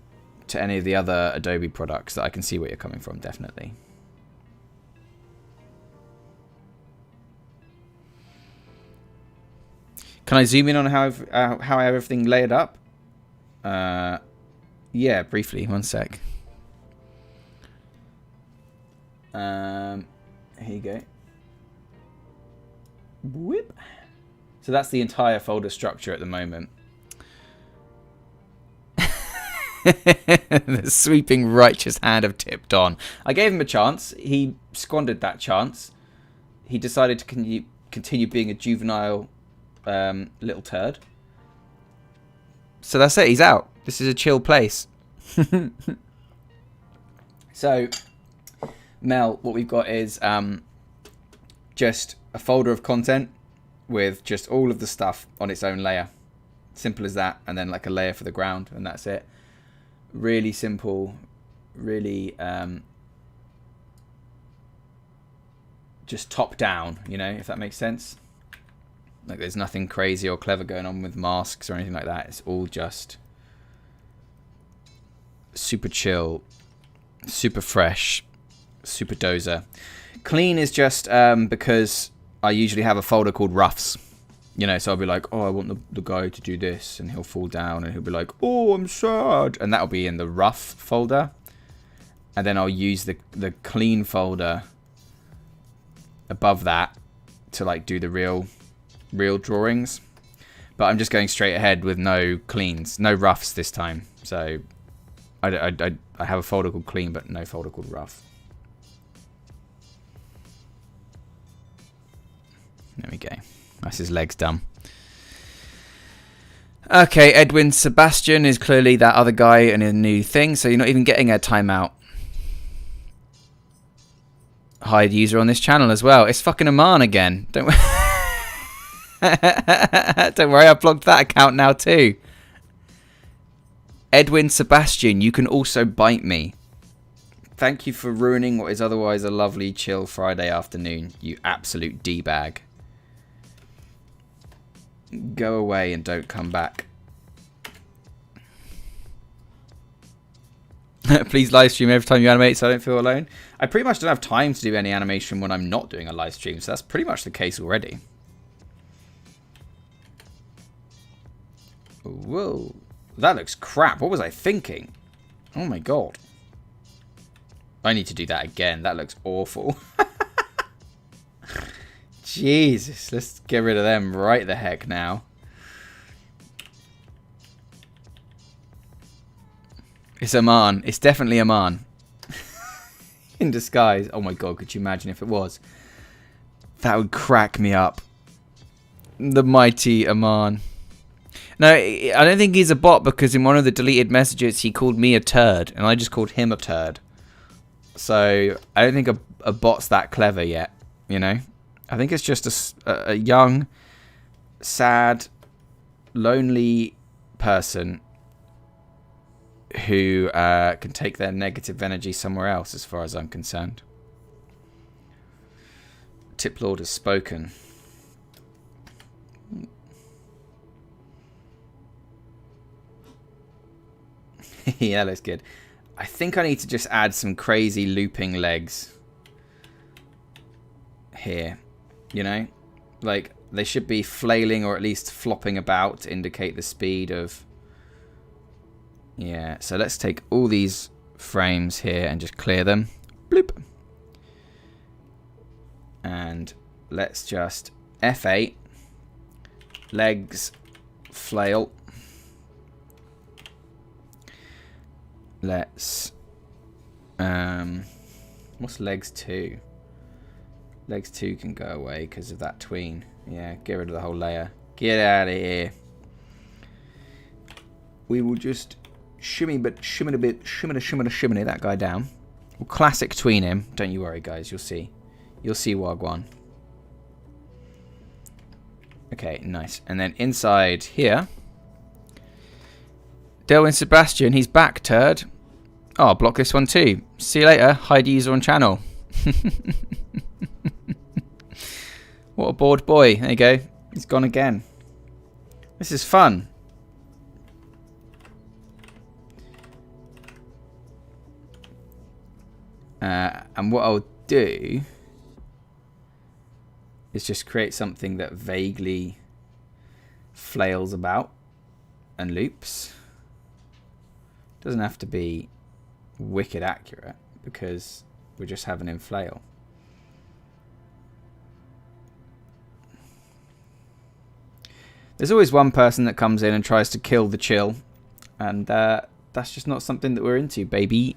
to any of the other Adobe products that I can see where you're coming from, definitely. Can I zoom in on how I have everything layered up? Yeah, briefly. One sec. Here you go. Whip. So that's the entire folder structure at the moment. The sweeping righteous hand of TipTut. I gave him a chance. He squandered that chance. He decided to continue being a juvenile little turd. So that's it. He's out. This is a chill place. So, Mel, what we've got is just a folder of content with just all of the stuff on its own layer. Simple as that. And then like a layer for the ground, and that's it. Really simple, really just top down, you know, if that makes sense. Like, there's nothing crazy or clever going on with masks or anything like that. It's all just super chill, super fresh, super dozer. Clean is just because I usually have a folder called roughs. You know, so I'll be like, oh, I want the guy to do this, and he'll fall down, and he'll be like, oh, I'm sad, and that'll be in the rough folder. And then I'll use the clean folder above that to like do the real drawings. But I'm just going straight ahead with no cleans, no roughs this time. So I have a folder called clean, but no folder called rough. There we go. That's his legs done. Okay, Edwin Sebastian is clearly that other guy in a new thing, so you're not even getting a timeout. hide user on this channel as well. It's fucking Aman again. Don't worry. Don't worry, I blocked that account now too. Edwin Sebastian, you can also bite me. Thank you for ruining what is otherwise a lovely, chill Friday afternoon, you absolute D-bag. Go away and don't come back. Please live stream every time you animate so I don't feel alone. I pretty much don't have time to do any animation when I'm not doing a live stream, so that's pretty much the case already. Whoa. That looks crap. What was I thinking? Oh my god. I need to do that again. That looks awful. Jesus. Let's get rid of them right the heck now. It's Aman. It's definitely Aman. In disguise. Oh my god, could you imagine if it was? That would crack me up. The mighty Aman. No, I don't think he's a bot because in one of the deleted messages he called me a turd and I just called him a turd. So I don't think a bot's that clever yet, you know? I think it's just a young, sad, lonely person who can take their negative energy somewhere else as far as I'm concerned. Tip Lord has spoken. Yeah, that looks good. I think I need to just add some crazy looping legs here, you know? Like, they should be flailing or at least flopping about to indicate the speed of... Yeah, so let's take all these frames here and just clear them. Bloop. And let's just F8, legs, flail. Let's what's legs 2? Legs 2 can go away because of that tween. Yeah, get rid of the whole layer. Get out of here. We will just shimmy a bit, shimmy that guy down. We'll classic tween him. Don't you worry, guys. You'll see. You'll see Wagwan. Okay, nice. And then inside here, Delwyn Sebastian, he's back, turd. Oh, I'll block this one too. See you later. Hide user on channel. What a bored boy. There you go. He's gone again. This is fun. And what I'll do is just create something that vaguely flails about and loops. Doesn't have to be wicked accurate because we're just having him flail. There's always one person that comes in and tries to kill the chill, and that's just not something that we're into, baby.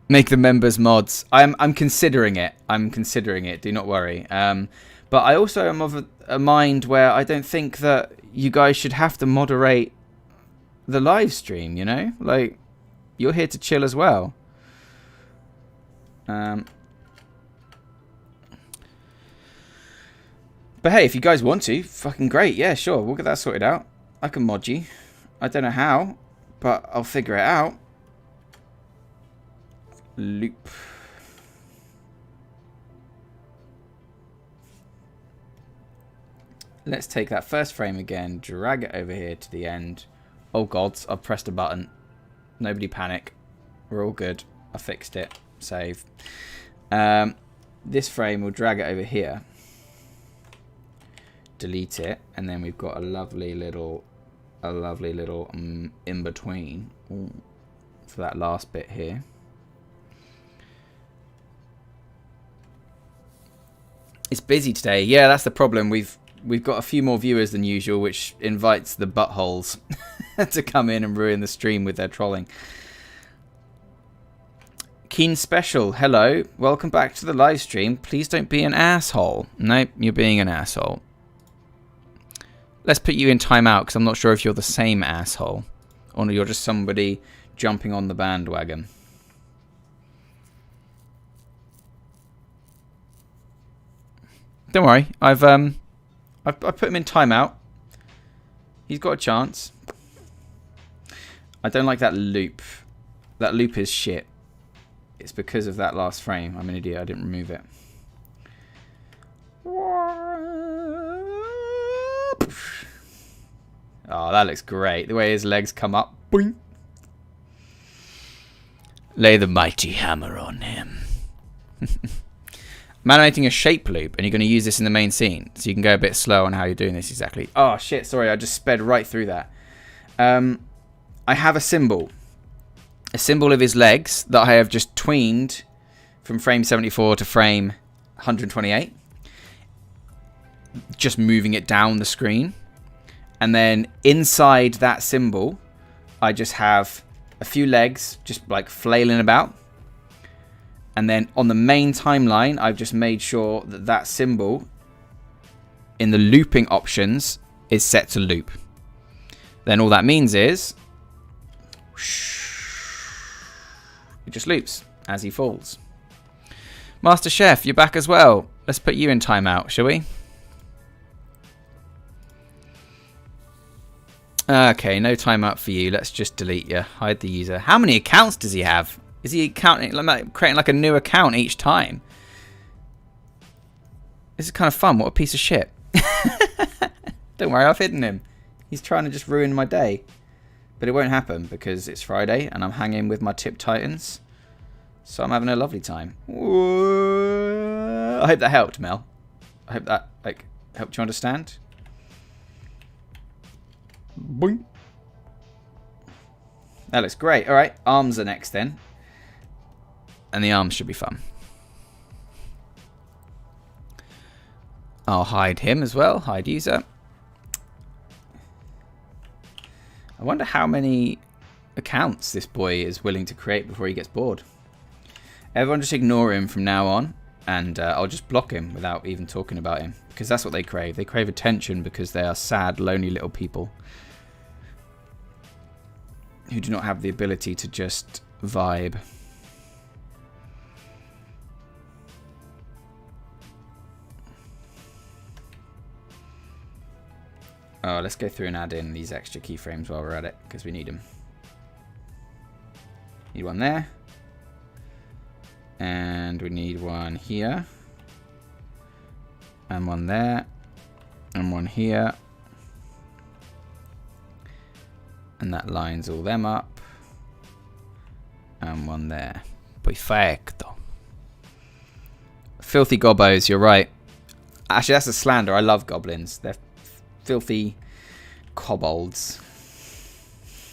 Make the members mods. I'm considering it. I'm considering it. Do not worry. But I also am of a mind where I don't think that you guys should have to moderate the live stream, you know? Like, you're here to chill as well. But hey, if you guys want to, fucking great. Yeah, sure. We'll get that sorted out. I can mod you. I don't know how, but I'll figure it out. Loop. Let's take that first frame again, drag it over here to the end. Oh gods, I've pressed a button. Nobody panic. We're all good. I fixed it. Save. This frame, we'll drag it over here. Delete it, and then we've got a lovely little in between for that last bit here. It's busy today. Yeah, that's the problem. We've got a few more viewers than usual, which invites the buttholes to come in and ruin the stream with their trolling. Keen Special, hello. Welcome back to the live stream. Please don't be an asshole. Nope, you're being an asshole. Let's put you in timeout because I'm not sure if you're the same asshole or you're just somebody jumping on the bandwagon. Don't worry. I've put him in timeout. He's got a chance. I don't like that loop. That loop is shit. It's because of that last frame. I'm an idiot. I didn't remove it. Oh, that looks great. The way his legs come up. Boing. Lay the mighty hammer on him. I'm animating a shape loop, and you're going to use this in the main scene, so you can go a bit slow on how you're doing this exactly. Oh, shit, sorry, I just sped right through that. I have a symbol of his legs that I have just tweened from frame 74 to frame 128. Just moving it down the screen. And then inside that symbol, I just have a few legs just like flailing about. And then on the main timeline, I've just made sure that that symbol in the looping options is set to loop. Then all that means is it just loops as he falls. Master Chef, you're back as well. Let's put you in timeout, shall we? Okay, no timeout for you. Let's just delete you. Hide the user. How many accounts does he have? Is he creating like a new account each time? This is kind of fun. What a piece of shit. Don't worry, I've hidden him. He's trying to just ruin my day. But it won't happen because it's Friday and I'm hanging with my Tip Titans. So I'm having a lovely time. I hope that helped, Mel. I hope that helped you understand. Boing. That looks great. All right, arms are next then. And the arms should be fun. I'll hide him as well. Hide user. I wonder how many accounts this boy is willing to create before he gets bored. Everyone just ignore him from now on. And I'll just block him without even talking about him. Because that's what they crave. They crave attention because they are sad, lonely little people. Who do not have the ability to just vibe. Oh, let's go through and add in these extra keyframes while we're at it, because we need them. Need one there. And we need one here. And one there. And one here. And that lines all them up. And one there. Perfecto. Filthy gobbos, you're right. Actually, that's a slander. I love goblins. They're filthy kobolds.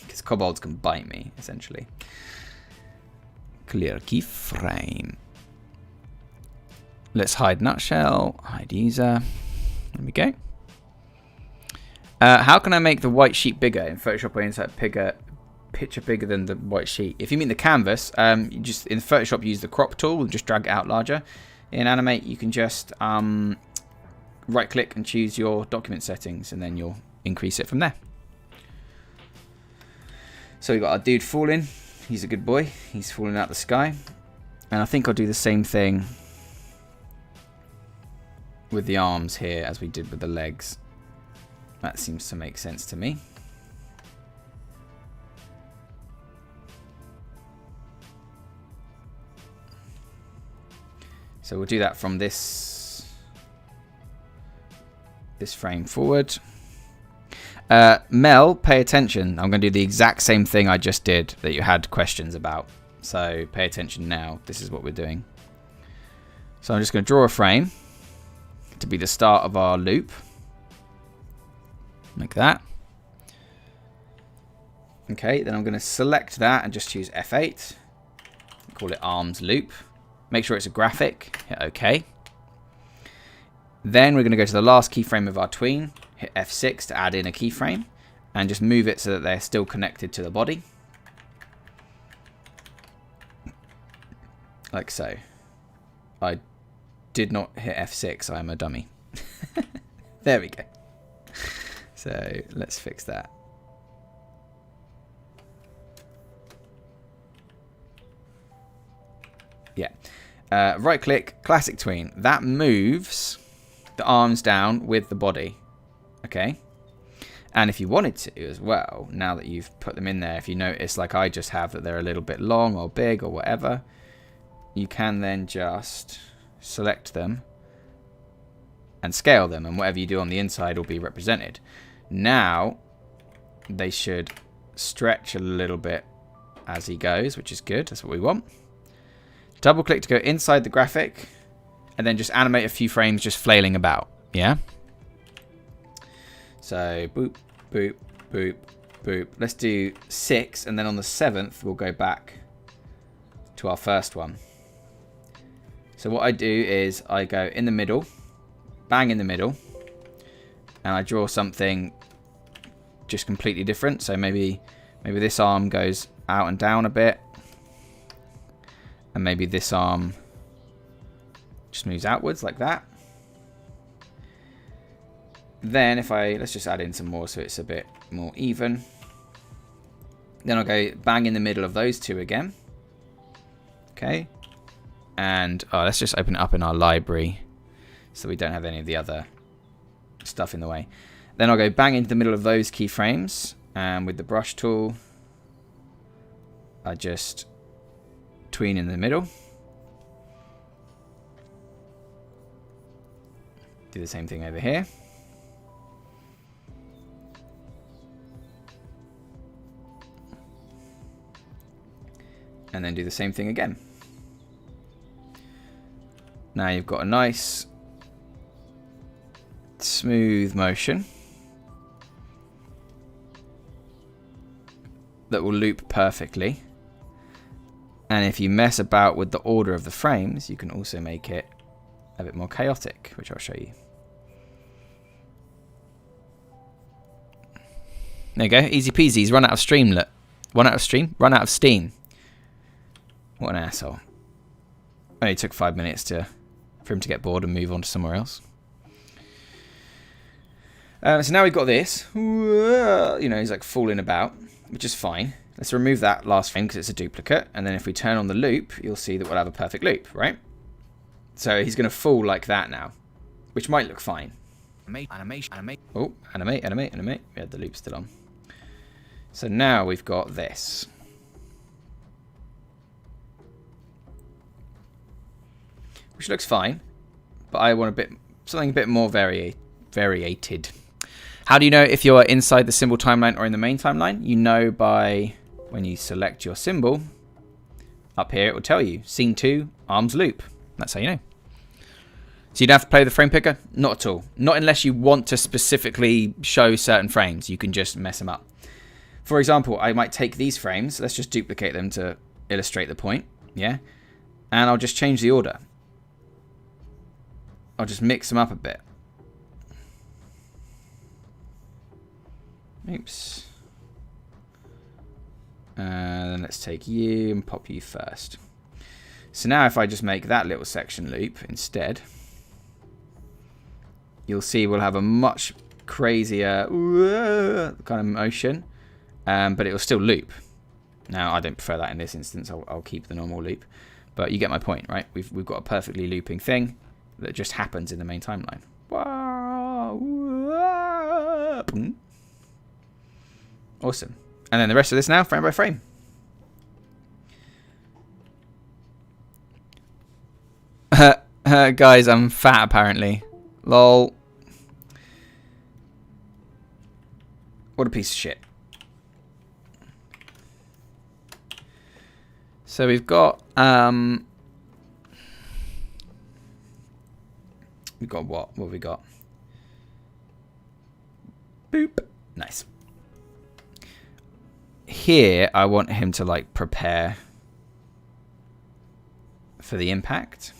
Because kobolds can bite me, essentially. Clear keyframe. Let's hide nutshell. Hide user. There we go. How can I make the white sheet bigger in Photoshop or insert picture bigger than the white sheet? If you mean the canvas, you just in Photoshop use the crop tool and just drag it out larger. In Animate, you can just right click and choose your document settings, and then you'll increase it from there. So we've got our dude falling. He's a good boy. He's falling out the sky. And I think I'll do the same thing with the arms here as we did with the legs. That seems to make sense to me. So we'll do that from this frame forward. Mel, pay attention. I'm going to do the exact same thing I just did that you had questions about. So pay attention now. This is what we're doing. So I'm just going to draw a frame to be the start of our loop. Like that. Okay, then I'm going to select that and just choose F8. Call it arms loop. Make sure it's a graphic. Hit OK. Then we're going to go to the last keyframe of our tween. Hit F6 to add in a keyframe. And just move it so that they're still connected to the body. Like so. I did not hit F6. I'm a dummy. There we go. So let's fix that. Yeah. Right click, classic tween. That moves the arms down with the body. Okay? And if you wanted to as well, now that you've put them in there, if you notice, like I just have, that they're a little bit long or big or whatever, you can then just select them and scale them, and whatever you do on the inside will be represented. Now, they should stretch a little bit as he goes, which is good. That's what we want. Double click to go inside the graphic, and then just animate a few frames just flailing about. Yeah? So, boop, boop, boop, boop. Let's do 6, and then on the 7th, we'll go back to our first one. So what I do is I go in the middle, bang in the middle, and I draw something just completely different. So maybe this arm goes out and down a bit, and maybe this arm just moves outwards like that. Then let's just add in some more so it's a bit more even. Then I'll go bang in the middle of those two again. Okay. And let's just open it up in our library so we don't have any of the other stuff in the way. Then I'll go bang into the middle of those keyframes, and with the brush tool, I just tween in the middle. Do the same thing over here. And then do the same thing again. Now you've got a nice smooth motion that will loop perfectly. And if you mess about with the order of the frames, you can also make it a bit more chaotic, which I'll show you. There you go, easy peasy. He's run out of stream. Look, run out of steam. What an asshole. Only took 5 minutes for him to get bored and move on to somewhere else. So now we've got this. You know, he's like falling about, which is fine. Let's remove that last frame because it's a duplicate. And then if we turn on the loop, you'll see that we'll have a perfect loop, right? So he's going to fall like that now, which might look fine. Animate. Oh, animate. We had the loop still on. So now we've got this. Which looks fine, but I want something a bit more variated. How do you know if you're inside the symbol timeline or in the main timeline? You know by when you select your symbol. Up here it will tell you, scene 2, arms loop. That's how you know. So you don't have to play the frame picker? Not at all. Not unless you want to specifically show certain frames. You can just mess them up. For example, I might take these frames. Let's just duplicate them to illustrate the point. Yeah. And I'll just change the order. I'll just mix them up a bit. Oops. And then let's take you and pop you first. So now if I just make that little section loop instead, you'll see we'll have a much crazier kind of motion, but it will still loop. Now I don't prefer that in this instance. I'll keep the normal loop, but you get my point, right? We've got a perfectly looping thing that just happens in the main timeline. Awesome. And then the rest of this now, frame by frame. Guys, I'm fat apparently. Lol. What a piece of shit. So we've got we've got what? What have we got? Boop. Nice. Here, I want him to like prepare for the impact.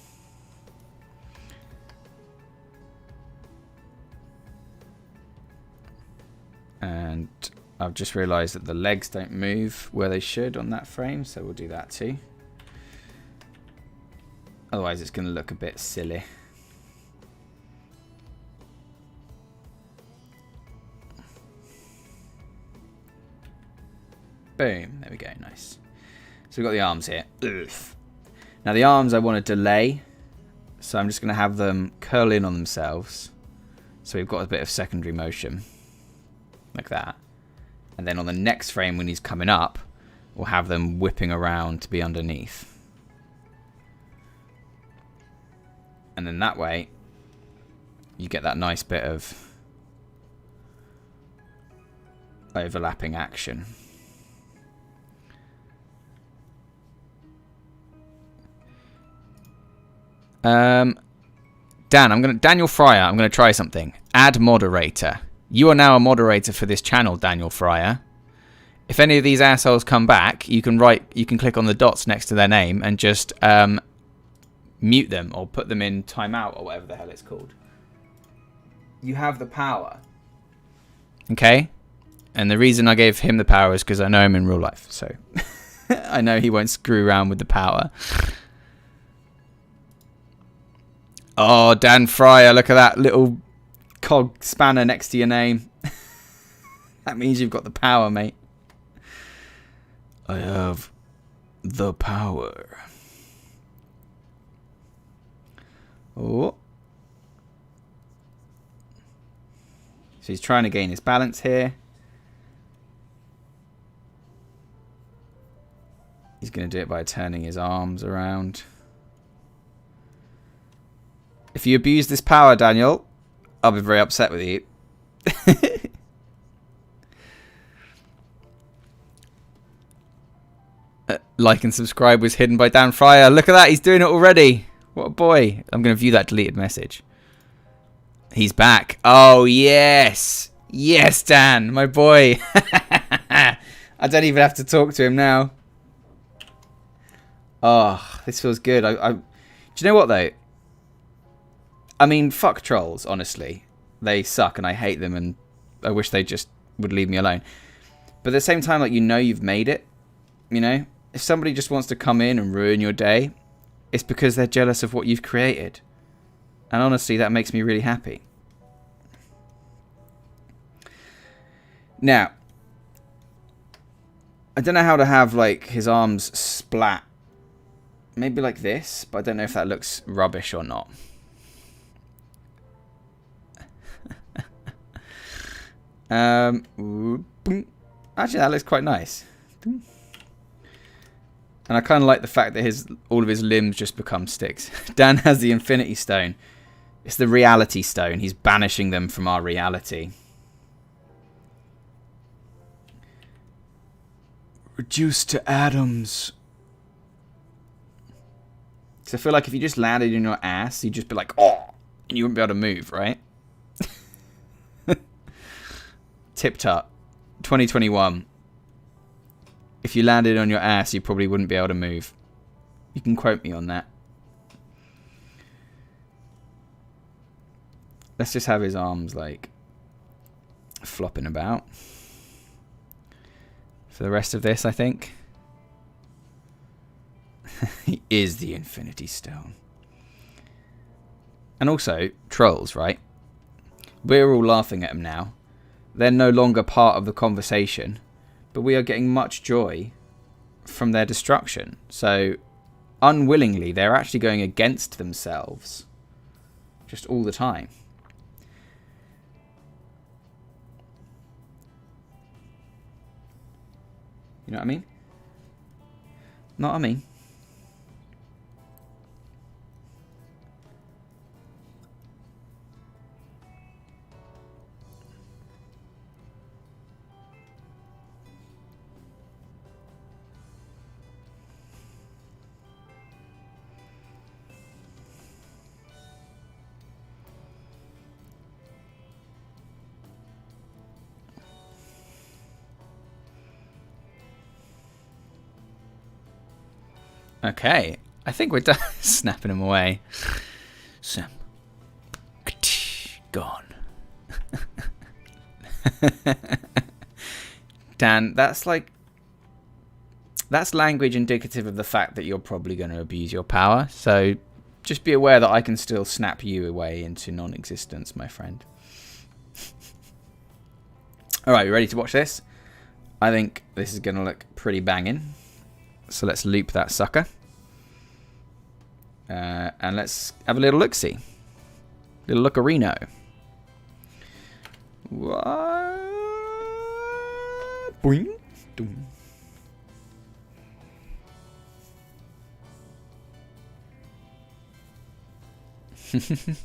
And I've just realized that the legs don't move where they should on that frame, so we'll do that too. Otherwise, it's going to look a bit silly. Boom. There we go. Nice. So we've got the arms here. Oof. Now the arms I want to delay So I'm just going to have them curl in on themselves. So we've got a bit of secondary motion. Like that. And then on the next frame when he's coming up, we'll have them whipping around to be underneath. And then that way, you get that nice bit of overlapping action. Daniel Fryer, I'm gonna try something. Add moderator. You are now a moderator for this channel, Daniel Fryer. If any of these assholes come back, you can click on the dots next to their name and just mute them or put them in timeout or whatever the hell it's called. You have the power. Okay? And the reason I gave him the power is because I know him in real life. So I know he won't screw around with the power. Oh, Dan Fryer, look at that little cog spanner next to your name. That means you've got the power, mate. I have the power. Oh. So he's trying to gain his balance here. He's going to do it by turning his arms around. If you abuse this power, Daniel, I'll be very upset with you. Like and subscribe was hidden by Dan Fryer. Look at that, he's doing it already. What a boy. I'm going to view that deleted message. He's back. Oh, yes. Yes, Dan, my boy. I don't even have to talk to him now. Oh, this feels good. Do you know what, though? I mean, fuck trolls, honestly. They suck and I hate them and I wish they just would leave me alone. But at the same time, like, you know you've made it. You know? If somebody just wants to come in and ruin your day, it's because they're jealous of what you've created. And honestly, that makes me really happy. Now, I don't know how to have, like, his arms splat. Maybe like this, but I don't know if that looks rubbish or not. Actually, that looks quite nice. And I kind of like the fact that all of his limbs just become sticks. Dan has the Infinity Stone. It's the Reality Stone. He's banishing them from our reality. Reduced to atoms. Because I feel like if you just landed in your ass, you'd just be like, oh, and you wouldn't be able to move, right? TipTut, 2021. If you landed on your ass, you probably wouldn't be able to move. You can quote me on that. Let's just have his arms, like, flopping about. For the rest of this, I think. He is the Infinity Stone. And also, trolls, right? We're all laughing at him now. They're no longer part of the conversation. But we are getting much joy from their destruction. So, unwillingly, they're actually going against themselves. Just all the time. You know what I mean? Know what I mean? Okay, I think we're done snapping him away. Sam. Gone. Dan, that's language indicative of the fact that you're probably going to abuse your power. So just be aware that I can still snap you away into non-existence, my friend. Alright, you ready to watch this? I think this is going to look pretty banging. So let's loop that sucker. And let's have a little look-see. Little look-a-reno. Boing. Doom.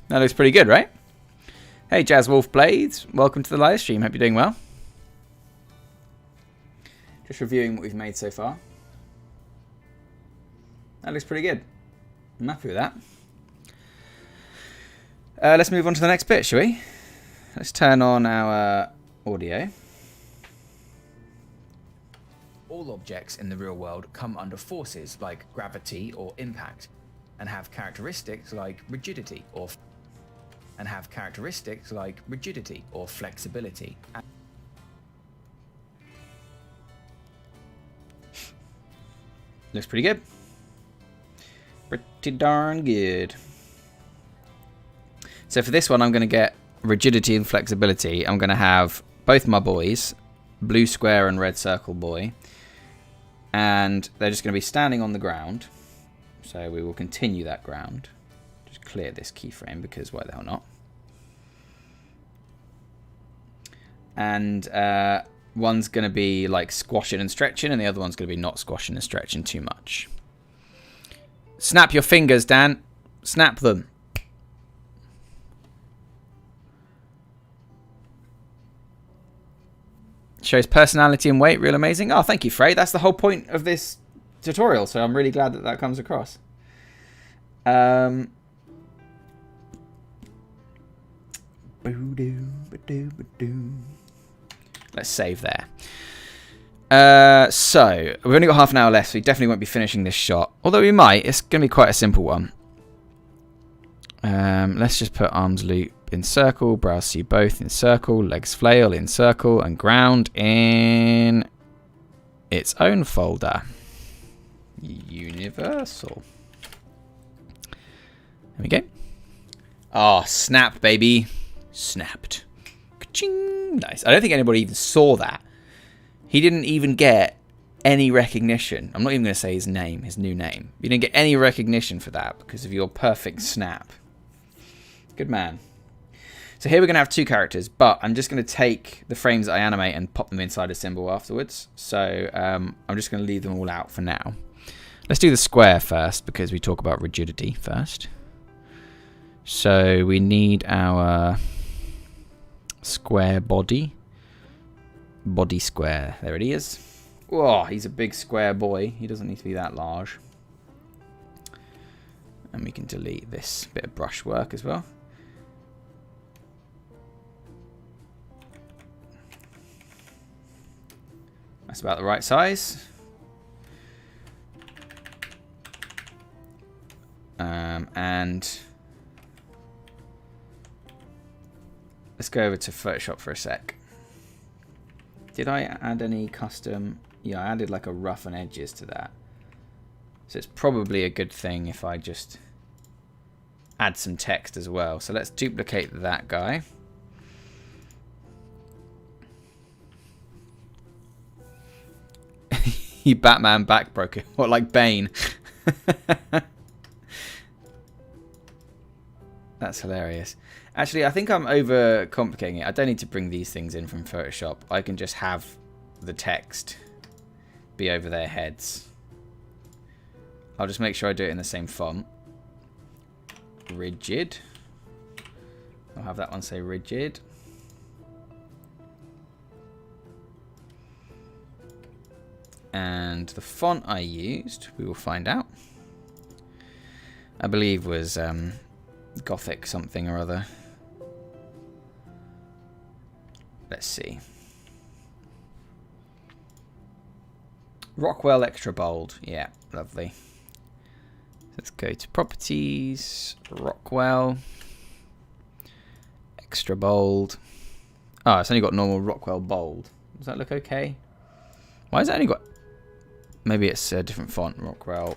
That looks pretty good, right? Hey, Jazz Wolf Blades. Welcome to the live stream. Hope you're doing well. Just reviewing what we've made so far. That looks pretty good. I'm happy with that. Let's move on to the next bit, shall we? Let's turn on our audio. All objects in the real world come under forces like gravity or impact, and have characteristics like rigidity or flexibility. Looks pretty good. Pretty darn good. So for this one, I'm going to get rigidity and flexibility. I'm going to have both my boys, blue square and red circle boy, and they're just going to be standing on the ground. So we will continue that ground. Just clear this keyframe because why the hell not? And one's going to be like squashing and stretching, and the other one's going to be not squashing and stretching too much. Snap your fingers, Dan. Snap them. Shows personality and weight, real amazing. Oh, thank you, Frey. That's the whole point of this tutorial, so I'm really glad that that comes across. Let's save there. So, we've only got half an hour left, so we definitely won't be finishing this shot. Although we might. It's going to be quite a simple one. Let's just put arms loop in circle, brows see both in circle, legs flail in circle, and ground in its own folder. Universal. There we go. Oh, snap, baby. Snapped. Ka-ching. Nice. I don't think anybody even saw that. He didn't even get any recognition. I'm not even going to say his name, his new name. You didn't get any recognition for that because of your perfect snap. Good man. So here we're going to have two characters, but I'm just going to take the frames that I animate and pop them inside a symbol afterwards. So I'm just going to leave them all out for now. Let's do the square first because we talk about rigidity first. So we need our square body. Body square. There it is. Whoa, he's a big square boy. He doesn't need to be that large. And we can delete this bit of brushwork as well. That's about the right size. And let's go over to Photoshop for a sec. Did I add any custom? Yeah, I added like a rough and edges to that. So it's probably a good thing if I just add some text as well. So let's duplicate that guy. You Batman back broke it. What, like Bane? That's hilarious. Actually, I think I'm overcomplicating it. I don't need to bring these things in from Photoshop. I can just have the text be over their heads. I'll just make sure I do it in the same font. Rigid. I'll have that one say rigid. And the font I used, we will find out, I believe was Gothic something or other. Let's see. Rockwell Extra Bold. Yeah, lovely. Let's go to Properties, Rockwell, Extra Bold. Oh, it's only got normal Rockwell Bold. Does that look okay? Why has it only got... Maybe it's a different font. Rockwell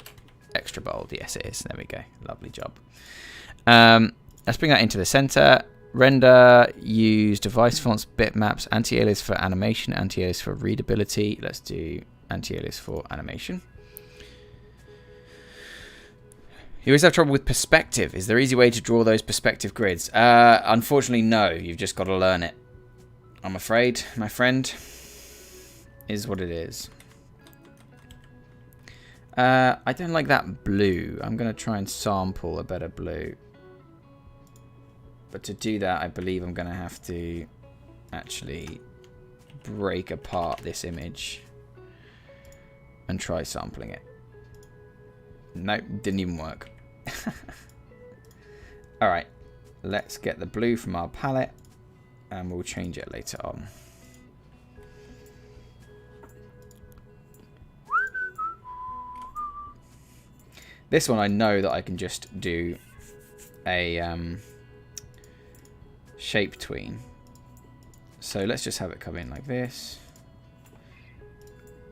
Extra Bold. Yes, it is. There we go. Lovely job. Let's bring that into the center. Render, use device fonts, bitmaps, anti-alias for animation, anti-alias for readability. Let's do anti-alias for animation. You always have trouble with perspective. Is there an easy way to draw those perspective grids? Unfortunately, no. You've just got to learn it. I'm afraid, my friend, is what it is. I don't like that blue. I'm going to try and sample a better blue. But to do that, I believe I'm going to have to actually break apart this image and try sampling it. Nope, didn't even work. Alright, let's get the blue from our palette and we'll change it later on. This one I know that I can just do a shape tween. So let's just have it come in like this.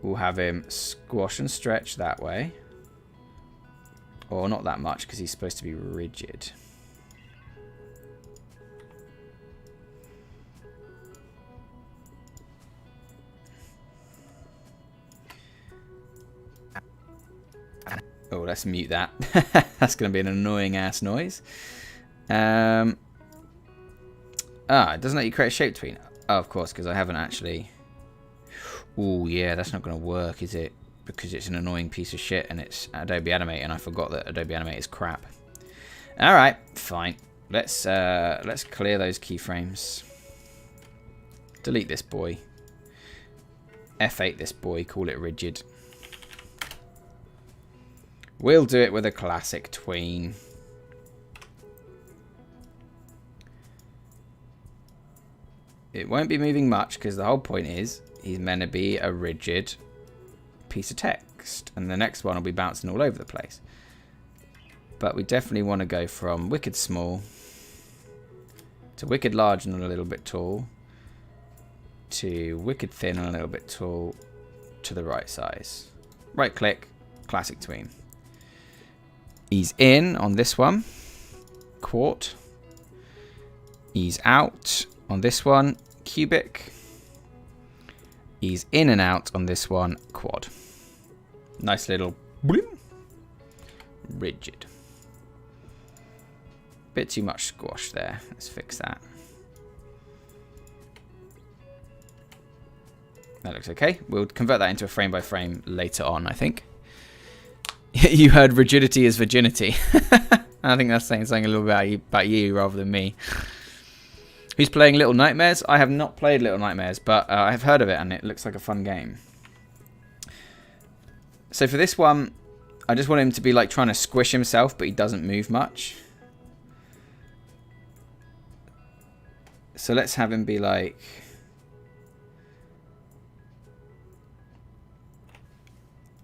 We'll have him squash and stretch that way. Or not that much because he's supposed to be rigid. Oh, let's mute that. That's going to be an annoying ass noise. It doesn't let you create a shape tween. Oh, of course, because I haven't actually... Oh, yeah, that's not going to work, is it? Because it's an annoying piece of shit and it's Adobe Animate, and I forgot that Adobe Animate is crap. Alright, fine. Let's clear those keyframes. Delete this boy. F8 this boy, call it rigid. We'll do it with a classic tween. It won't be moving much because the whole point is he's meant to be a rigid piece of text, and the next one will be bouncing all over the place. But we definitely want to go from wicked small to wicked large and a little bit tall to wicked thin and a little bit tall to the right size. Right click, classic tween. Ease in on this one, quart. Ease out on this one, cubic. Ease in and out on this one, quad. Nice little bloom. Rigid. Bit too much squash there. Let's fix that. That looks okay. We'll convert that into a frame by frame later on, I think. You heard rigidity is virginity. I think that's saying something a little bit about you rather than me. Who's playing Little Nightmares? I have not played Little Nightmares, but I've heard of it and it looks like a fun game. So for this one, I just want him to be like trying to squish himself, but he doesn't move much. So let's have him be like...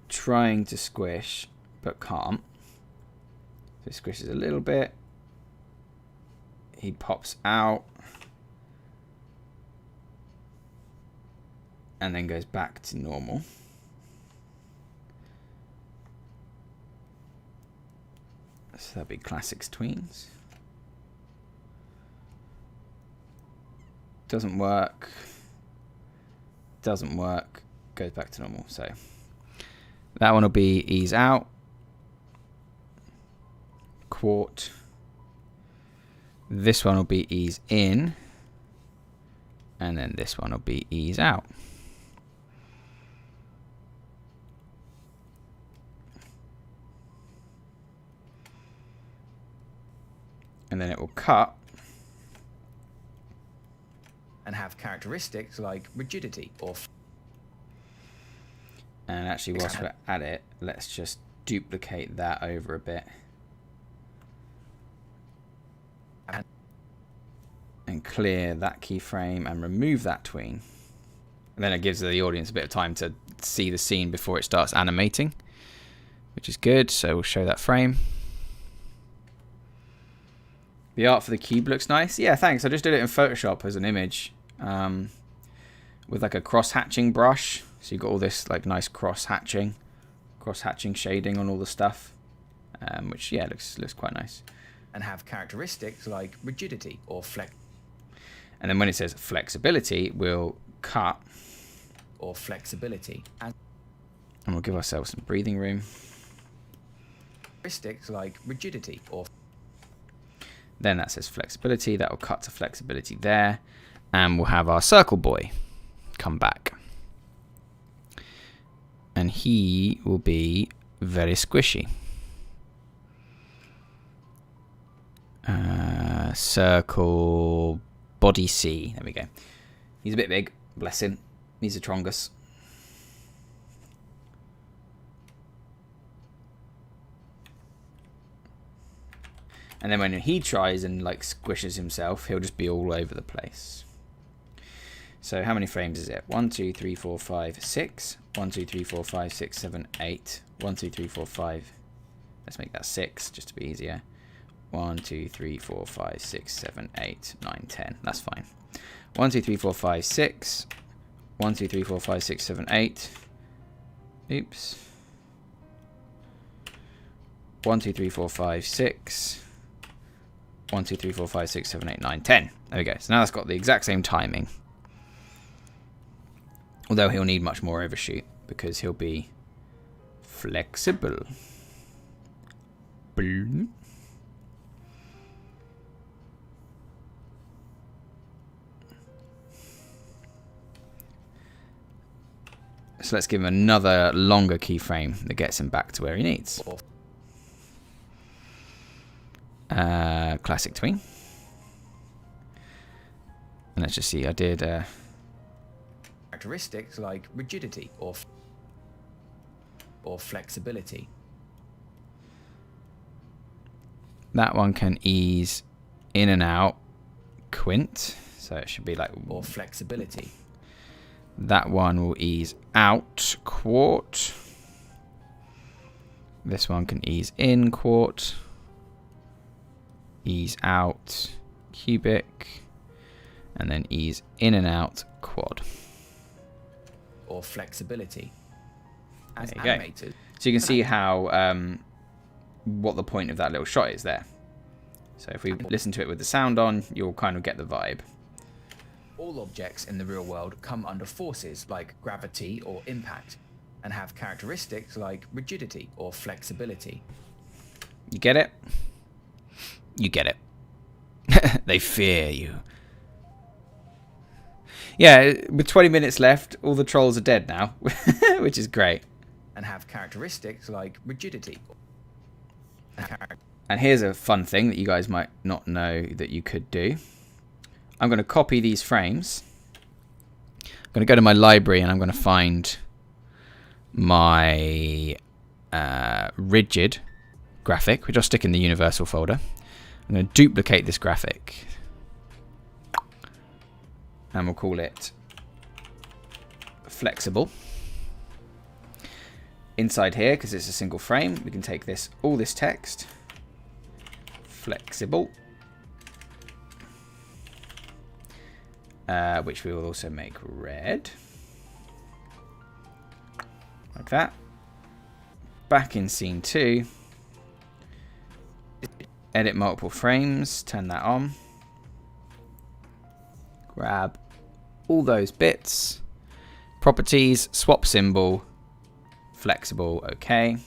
trying to squish, but can't. So he squishes a little bit. He pops out. And then goes back to normal. So that'd be classics tweens. Doesn't work. Doesn't work. Goes back to normal. So that one will be ease out. Quart. This one will be ease in. And then this one will be ease out. And then it will cut. And have characteristics like rigidity or... And actually, whilst we're at it, let's just duplicate that over a bit. And clear that keyframe and remove that tween. And then it gives the audience a bit of time to see the scene before it starts animating, which is good. So we'll show that frame. The art for the cube looks nice. Yeah, thanks. I just did it in Photoshop as an image with like a cross-hatching brush. So you've got all this like nice cross-hatching shading on all the stuff, which, yeah, looks quite nice. And have characteristics like rigidity or flex. And then when it says flexibility, we'll cut. Or flexibility. And we'll give ourselves some breathing room. characteristics like rigidity or Then that says flexibility. That will cut to flexibility there. And we'll have our circle boy come back. And he will be very squishy. Circle body C. There we go. He's a bit big. Bless him. He's a trongus. And then when he tries and like squishes himself, he'll just be all over the place. So how many frames is it? 1, 2, 3, 4, 5, 6. 1, 2, 3, 4, 5, 6, 7, 8. 1, 2, 3, 4, 5. Let's make that 6 just to be easier. 1, 2, 3, 4, 5, 6, 7, 8, 9, 10. That's fine. 1, 2, 3, 4, 5, 6. 1, 2, 3, 4, 5, 6, 7, 8. Oops. 1, 2, 3, 4, 5, 6. 1, 2, 3, 4, 5, 6, 7, 8, 9, 10. There we go. So now that's got the exact same timing. Although he'll need much more overshoot because he'll be flexible. Boom. So let's give him another longer keyframe that gets him back to where he needs. Classic tween. And let's just see, I did characteristics like rigidity or flexibility. That one can ease in and out quint, so it should be like or flexibility. That one will ease out quart. This one can ease in quart, ease out cubic, and then ease in and out quad. Or flexibility. As there you animated. Go. So you can see how what the point of that little shot is there. So if we listen to it with the sound on, you'll kind of get the vibe. All objects in the real world come under forces like gravity or impact and have characteristics like rigidity or flexibility. You get it? You get it. They fear you. Yeah, with 20 minutes left, all the trolls are dead now, which is great. And have characteristics like rigidity. And here's a fun thing that you guys might not know that you could do. I'm going to copy these frames. I'm going to go to my library and I'm going to find my rigid graphic, which I'll stick in the universal folder. I'm going to duplicate this graphic. And we'll call it flexible. Inside here, because it's a single frame, we can take this, all this text, flexible, which we will also make red, like that. Back in scene 2, edit multiple frames, turn that on, grab all those bits, properties, swap symbol, flexible, okay.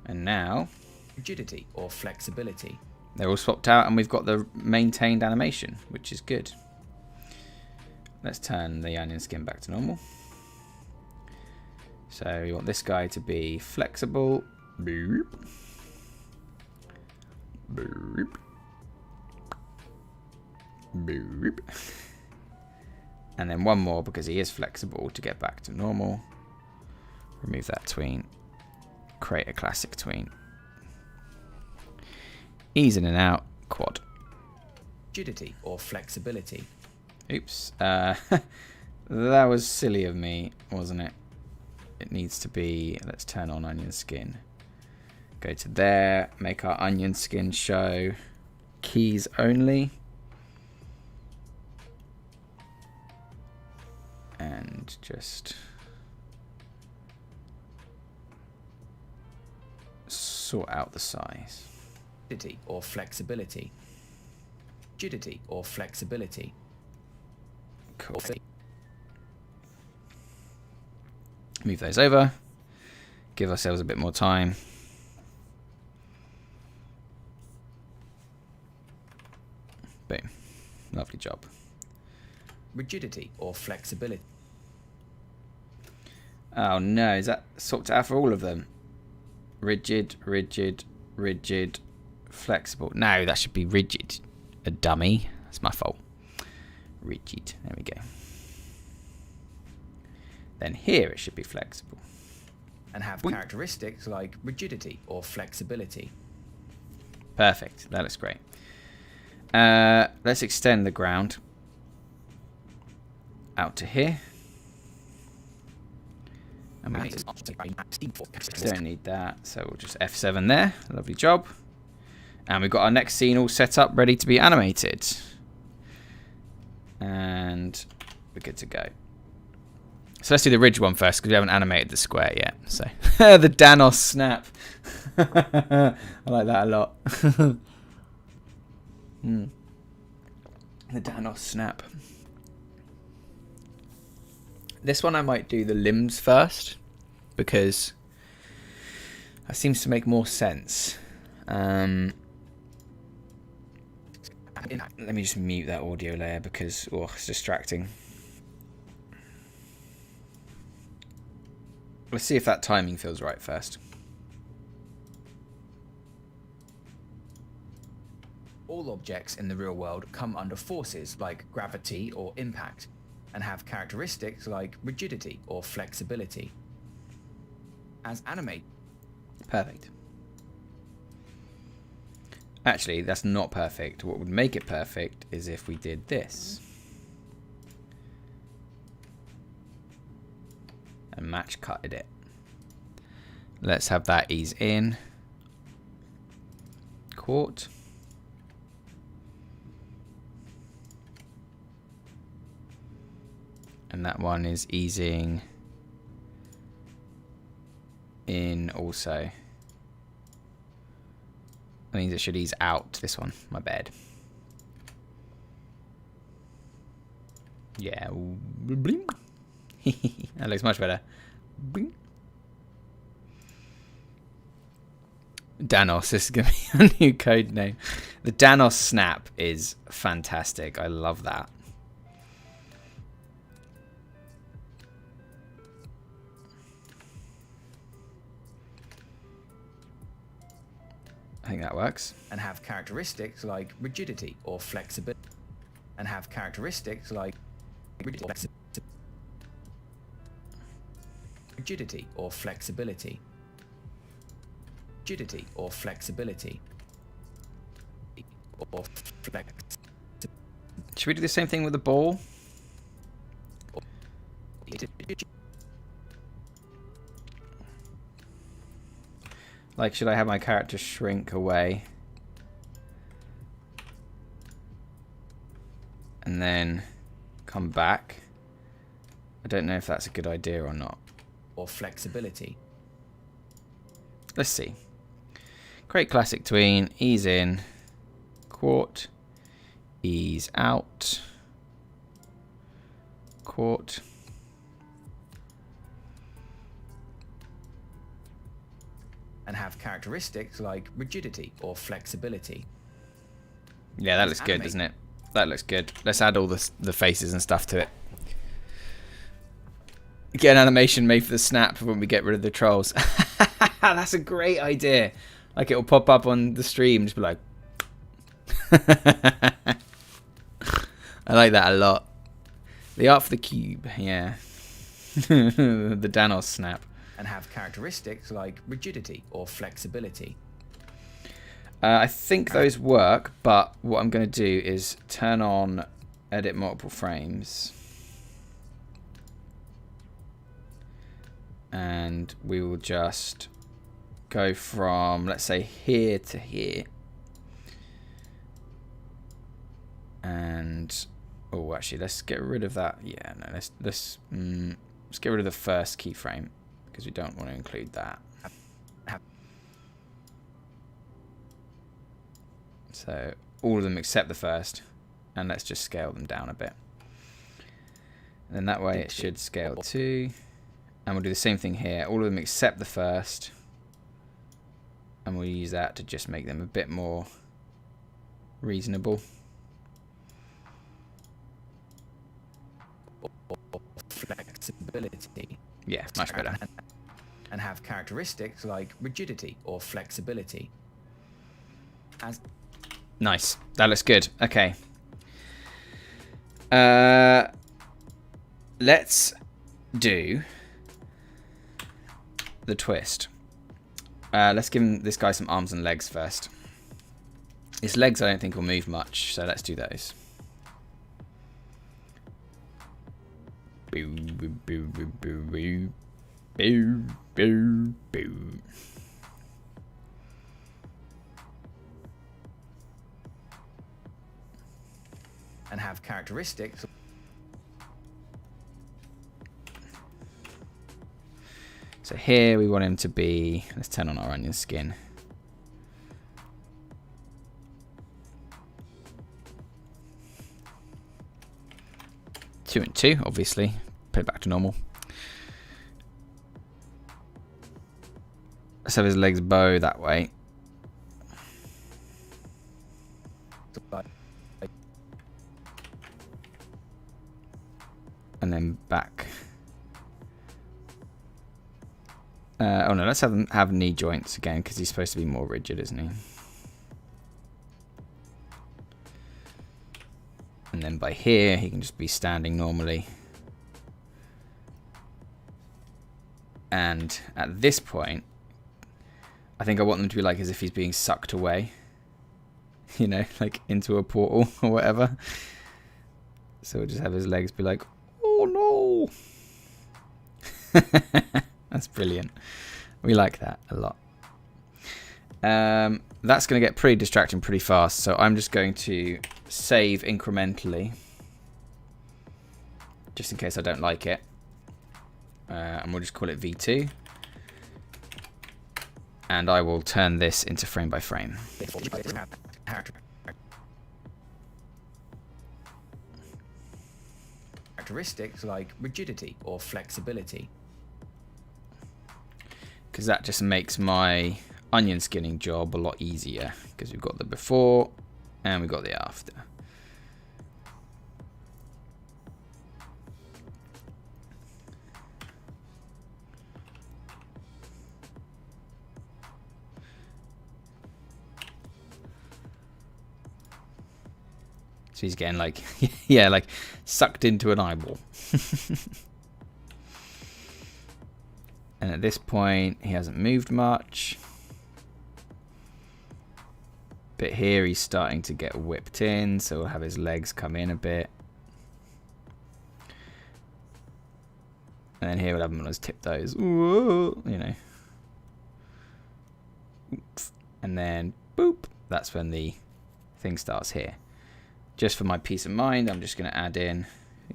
And now rigidity or flexibility. they're all swapped out and we've got the maintained animation, which is good. Let's turn the onion skin back to normal. So we want this guy to be flexible. Boop. Boop. Boop. And then one more because he is flexible to get back to normal. Remove that tween. Create a classic tween. Ease in and out. Quad. Rigidity or flexibility. Oops. That was silly of me, wasn't it? It needs to be... Let's turn on onion skin. Go to there. Make our onion skin show. Keys only. And just... sort out the size. Rigidity or flexibility. Rigidity or flexibility. Cool. Move those over. Give ourselves a bit more time. Boom. Lovely job. Rigidity or flexibility. Oh no, is that sorted out for all of them? Rigid, rigid, rigid, flexible. No, that should be rigid. A dummy. That's my fault. Rigid. There we go. Then here it should be flexible. And have characteristics like rigidity or flexibility. Perfect. That looks great. Let's extend the ground out to here. And we don't need that, so we'll just F7 there. Lovely job. And we've got our next scene all set up, ready to be animated. And we're good to go. So let's do the ridge one first, because we haven't animated the square yet. So the Danos snap. I like that a lot. The Danos snap. This one I might do the limbs first, because that seems to make more sense. Let me just mute that audio layer because it's distracting. Let's see if that timing feels right first. All objects in the real world come under forces like gravity or impact, and have characteristics like rigidity or flexibility. As animate. Perfect. Actually, that's not perfect. What would make it perfect is if we did this. And match cutted it. Let's have that ease in. Quart. And that one is easing in also. That means it should ease out, this one. My bad. Yeah. That looks much better. Danos, this is going to be a new code name. The Danos snap is fantastic. I love that. I think that works. And have characteristics like rigidity or flexibility. And have characteristics like rigidity or flexibility. Rigidity or flexibility. Or Should we do the same thing with the ball? Like, should I have my character shrink away? And then come back? I don't know if that's a good idea or not. Or flexibility. Let's see. Create classic tween, ease in, quart, ease out, quart. And have characteristics like rigidity or flexibility. Yeah, that looks good, doesn't it? That looks good. Let's add all the faces and stuff to it. Get an animation made for the snap when we get rid of the trolls. That's a great idea. Like, it'll pop up on the stream, just be like... I like that a lot. The art for the cube, yeah. The Danos snap. And have characteristics like rigidity or flexibility. I think those work, but what I'm going to do is turn on edit multiple frames. And we will just go from, let's say, here to here. And, oh, actually, let's get rid of that. Yeah, no, let's get rid of the first keyframe, because we don't want to include that. So all of them except the first, and let's just scale them down a bit. And then that way it should scale too. And we'll do the same thing here, all of them except the first, and we'll use that to just make them a bit more reasonable. or flexibility. Yeah, much better. And have characteristics like rigidity or flexibility. Nice. That looks good. Okay. Let's do the twist. Let's give this guy some arms and legs first. His legs I don't think will move much, so let's do those. Boo, boo, boo, boo, boo, boo. Boo, boo, boo. And have characteristics. So here we want him to be, let's turn on our onion skin. Two and two, obviously. Put it back to normal. Let's have his legs bow that way. And then back. Oh no, let's have him have knee joints again because he's supposed to be more rigid, isn't he? And then by here, he can just be standing normally. And at this point, I think I want them to be like as if he's being sucked away. You know, like into a portal or whatever. So we'll just have his legs be like, oh no! That's brilliant. We like that a lot. That's going to get pretty distracting pretty fast, so I'm just going to save incrementally. Just in case I don't like it. And we'll just call it V2. And I will turn this into frame by frame. Characteristics like rigidity or flexibility. Because that just makes my onion skinning job a lot easier. Because we've got the before and we've got the after. So he's getting like, yeah, like sucked into an eyeball. And at this point, he hasn't moved much. But here he's starting to get whipped in, so we'll have his legs come in a bit. And then here we'll have him on his tiptoes. Whoa, you know. Oops. And then, boop. That's when the thing starts here. Just for my peace of mind, I'm just going to add in,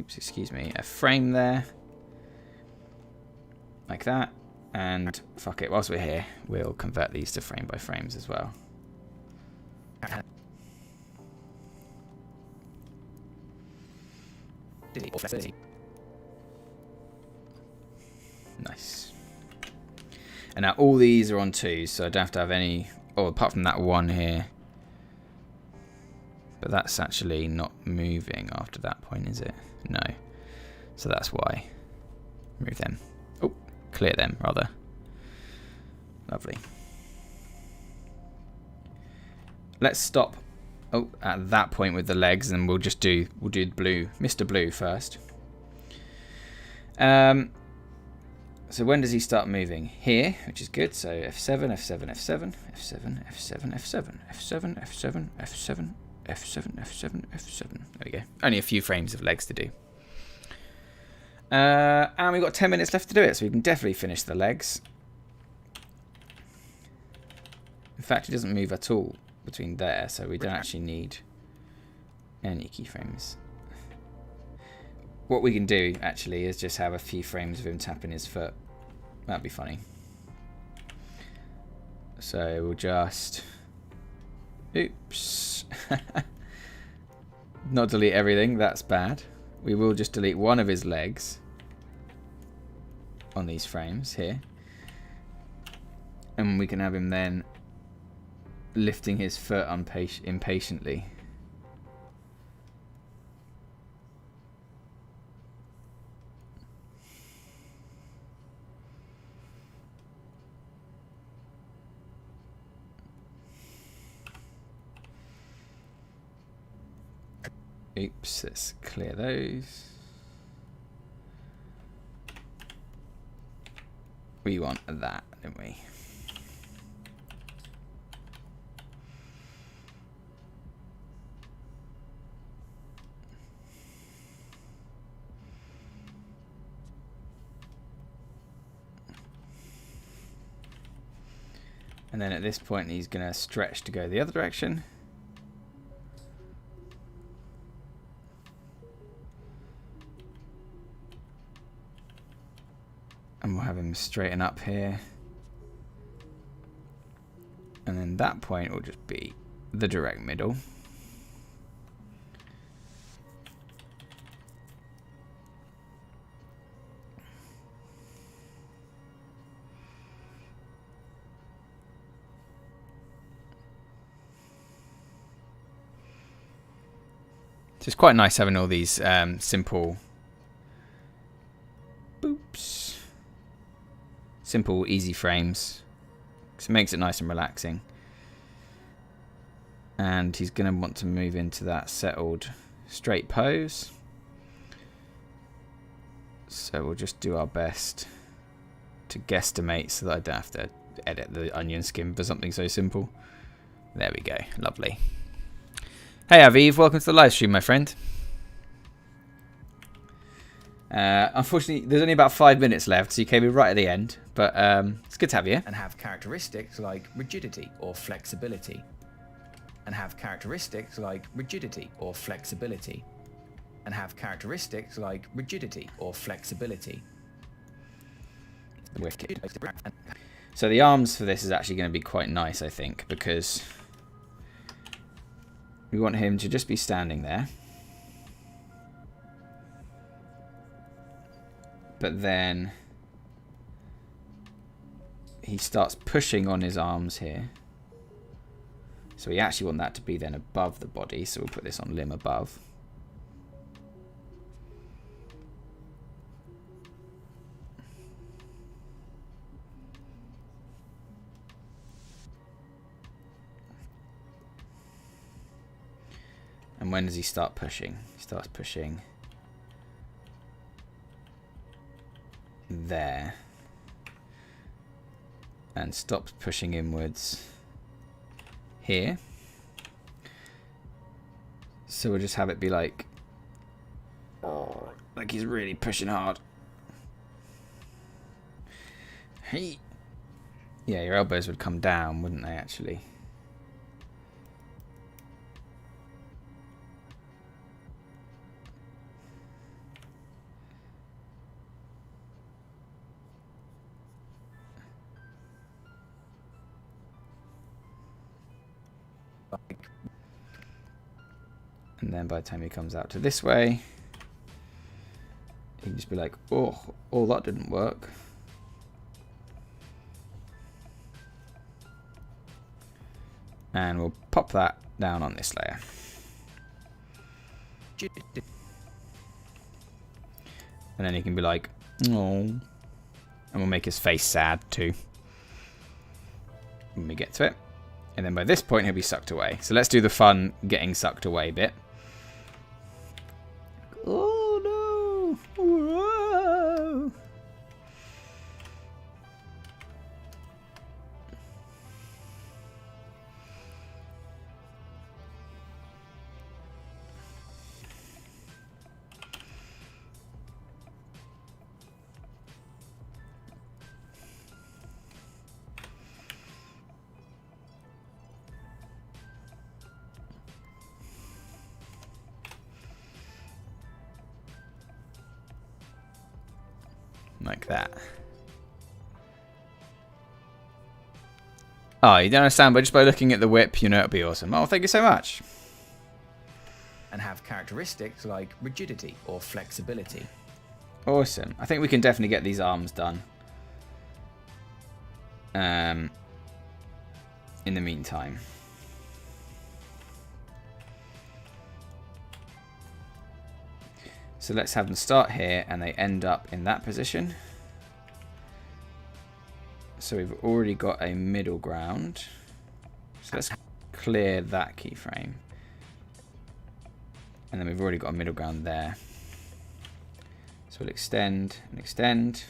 oops, excuse me, a frame there. Like that. And fuck it, whilst we're here, we'll convert these to frame by frames as well. Nice. And now all these are on 2s, so I don't have to have any, oh, apart from that one here. But that's actually not moving after that point, is it? No. So that's why. Remove them. Oh, clear them, rather. Lovely. Let's stop at that point with the legs, and we'll do blue, Mr. Blue first. So when does he start moving? Here, which is good. So F7, F7, F7, F7, F7, F7, F7, F7, F7, F7, F7, F7. There we go. Only a few frames of legs to do. And we've got 10 minutes left to do it, so we can definitely finish the legs. In fact, it doesn't move at all between there, so we don't actually need any keyframes. What we can do, actually, is just have a few frames of him tapping his foot. That'd be funny. So we'll just... Oops. Not delete everything, that's bad. We will just delete one of his legs on these frames here. And we can have him then lifting his foot impatiently. Oops, let's clear those. We want that, don't we? And then at this point he's going to stretch to go the other direction. And we'll have him straighten up here. And then that point will just be the direct middle. So it's quite nice having all these simple easy frames, because it makes it nice and relaxing. And he's going to want to move into that settled straight pose. So we'll just do our best to guesstimate so that I don't have to edit the onion skin for something so simple. There we go. Lovely. Hey Aviv, welcome to the live stream, my friend. Unfortunately, there's only about 5 minutes left, so you came in right at the end. But it's good to have you. And have characteristics like rigidity or flexibility. And have characteristics like rigidity or flexibility. And have characteristics like rigidity or flexibility. Wicked. So the arms for this is actually going to be quite nice, I think, because we want him to just be standing there. But then he starts pushing on his arms here. So we actually want that to be then above the body. So we'll put this on limb above. And when does he start pushing? He starts pushing there. And stops pushing inwards here. So we'll just have it be like he's really pushing hard. Hey. Yeah, your elbows would come down, wouldn't they, actually? And then by the time he comes out to this way, he can just be like, oh, that didn't work. And we'll pop that down on this layer. And then he can be like, oh. And we'll make his face sad too when we get to it. And then by this point, he'll be sucked away. So let's do the fun getting sucked away bit. Oh no! Whoa. Like that. Oh, you don't understand, but just by looking at the whip, you know it'll be awesome. Oh, thank you so much. And have characteristics like rigidity or flexibility. Awesome. I think we can definitely get these arms done. In the meantime. So let's have them start here and they end up in that position. So we've already got a middle ground. So let's clear that keyframe. And then we've already got a middle ground there. So we'll extend and extend.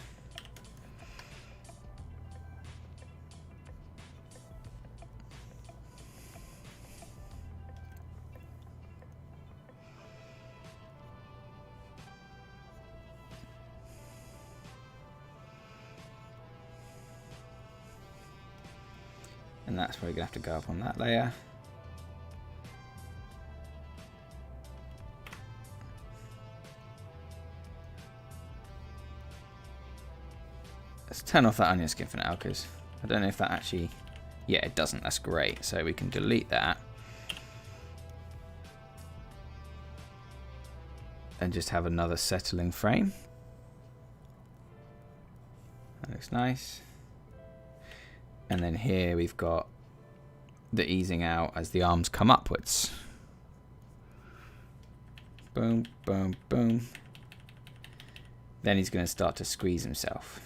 And that's where you're going to have to go up on that layer. Let's turn off that onion skin for now, because I don't know if that actually... Yeah, it doesn't. That's great. So we can delete that. And just have another settling frame. That looks nice. And then here we've got the easing out as the arms come upwards. Boom, boom, boom. Then he's going to start to squeeze himself.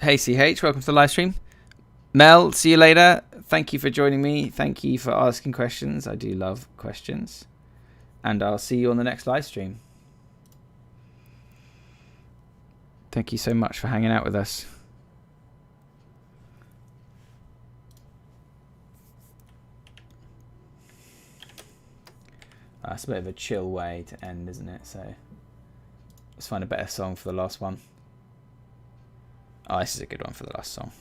Hey CH, welcome to the live stream. Mel, see you later. Thank you for joining me. Thank you for asking questions. I do love questions. And I'll see you on the next live stream. Thank you so much for hanging out with us. It's a bit of a chill way to end, isn't it? So let's find a better song for the last one. Oh, this is a good one for the last song.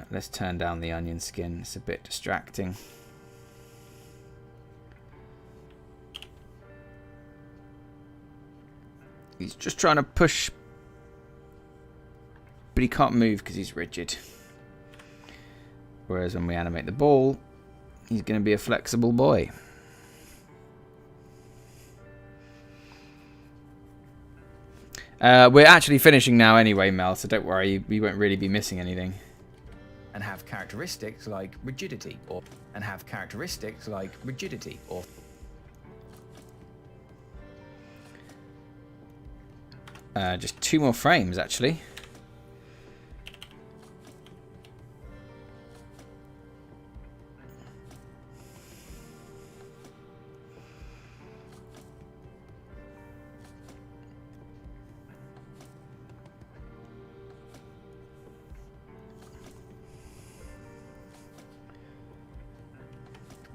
Let's turn down the onion skin. It's a bit distracting. He's just trying to push, but he can't move because he's rigid. Whereas when we animate the ball, he's going to be a flexible boy. We're actually finishing now anyway, Mel, so don't worry, we won't really be missing anything. And have characteristics like rigidity or Just 2 more frames actually.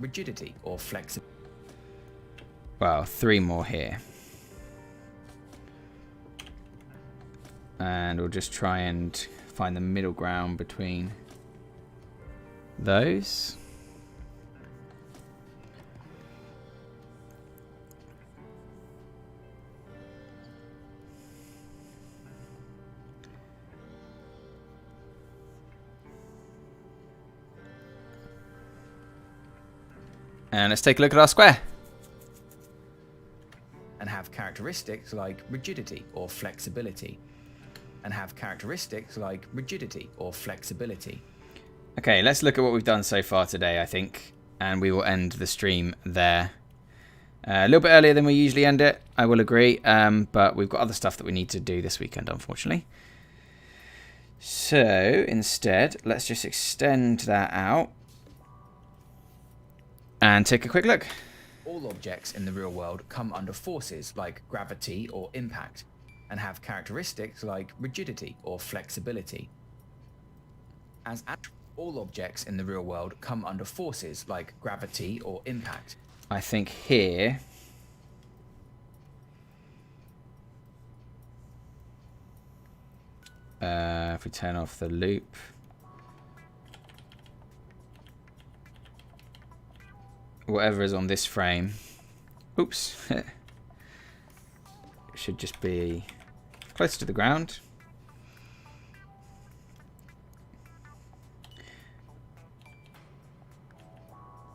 rigidity or flexibility. Well, 3 more here. And we'll just try and find the middle ground between those. And let's take a look at our square. And have characteristics like rigidity or flexibility. Okay, let's look at what we've done so far today, I think. And we will end the stream there. A little bit earlier than we usually end it, I will agree. But we've got other stuff that we need to do this weekend, unfortunately. So, instead, let's just extend that out. And take a quick look. All objects in the real world come under forces like gravity or impact, and have characteristics like rigidity or flexibility. All objects in the real world come under forces like gravity or impact. I think here... if we turn off the loop... whatever is on this frame, oops, it should just be close to the ground.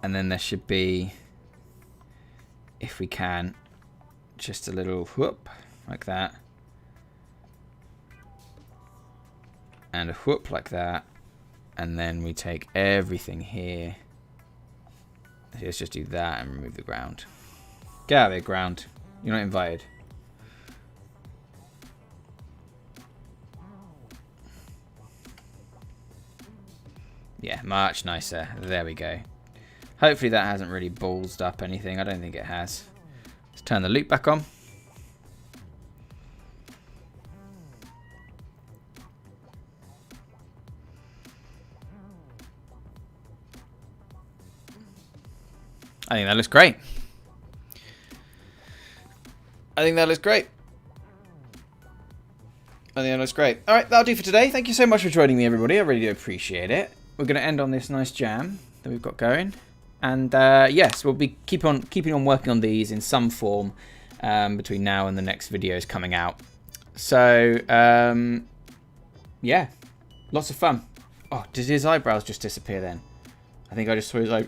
And then there should be, if we can, just a little whoop like that. And a whoop like that. And then we take everything here. Let's just do that and remove the ground. Get out of here, ground. You're not invited. Yeah, much nicer. There we go. Hopefully that hasn't really ballsed up anything. I don't think it has. Let's turn the loop back on. I think that looks great. I think that looks great. All right, that'll do for today. Thank you so much for joining me, everybody. I really do appreciate it. We're going to end on this nice jam that we've got going. And yes, we'll be keeping on working on these in some form between now and the next videos coming out. So, yeah, lots of fun. Oh, did his eyebrows just disappear then? I think I just saw his eye.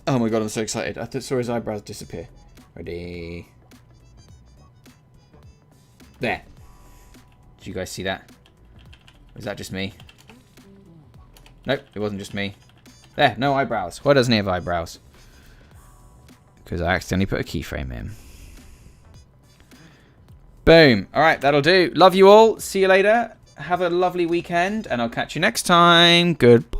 Oh my god, I'm so excited. I saw his eyebrows disappear. Ready? There. Did you guys see that? Was that just me? Nope, it wasn't just me. There, no eyebrows. Why doesn't he have eyebrows? Because I accidentally put a keyframe in. Boom. Alright, that'll do. Love you all. See you later. Have a lovely weekend, and I'll catch you next time. Goodbye.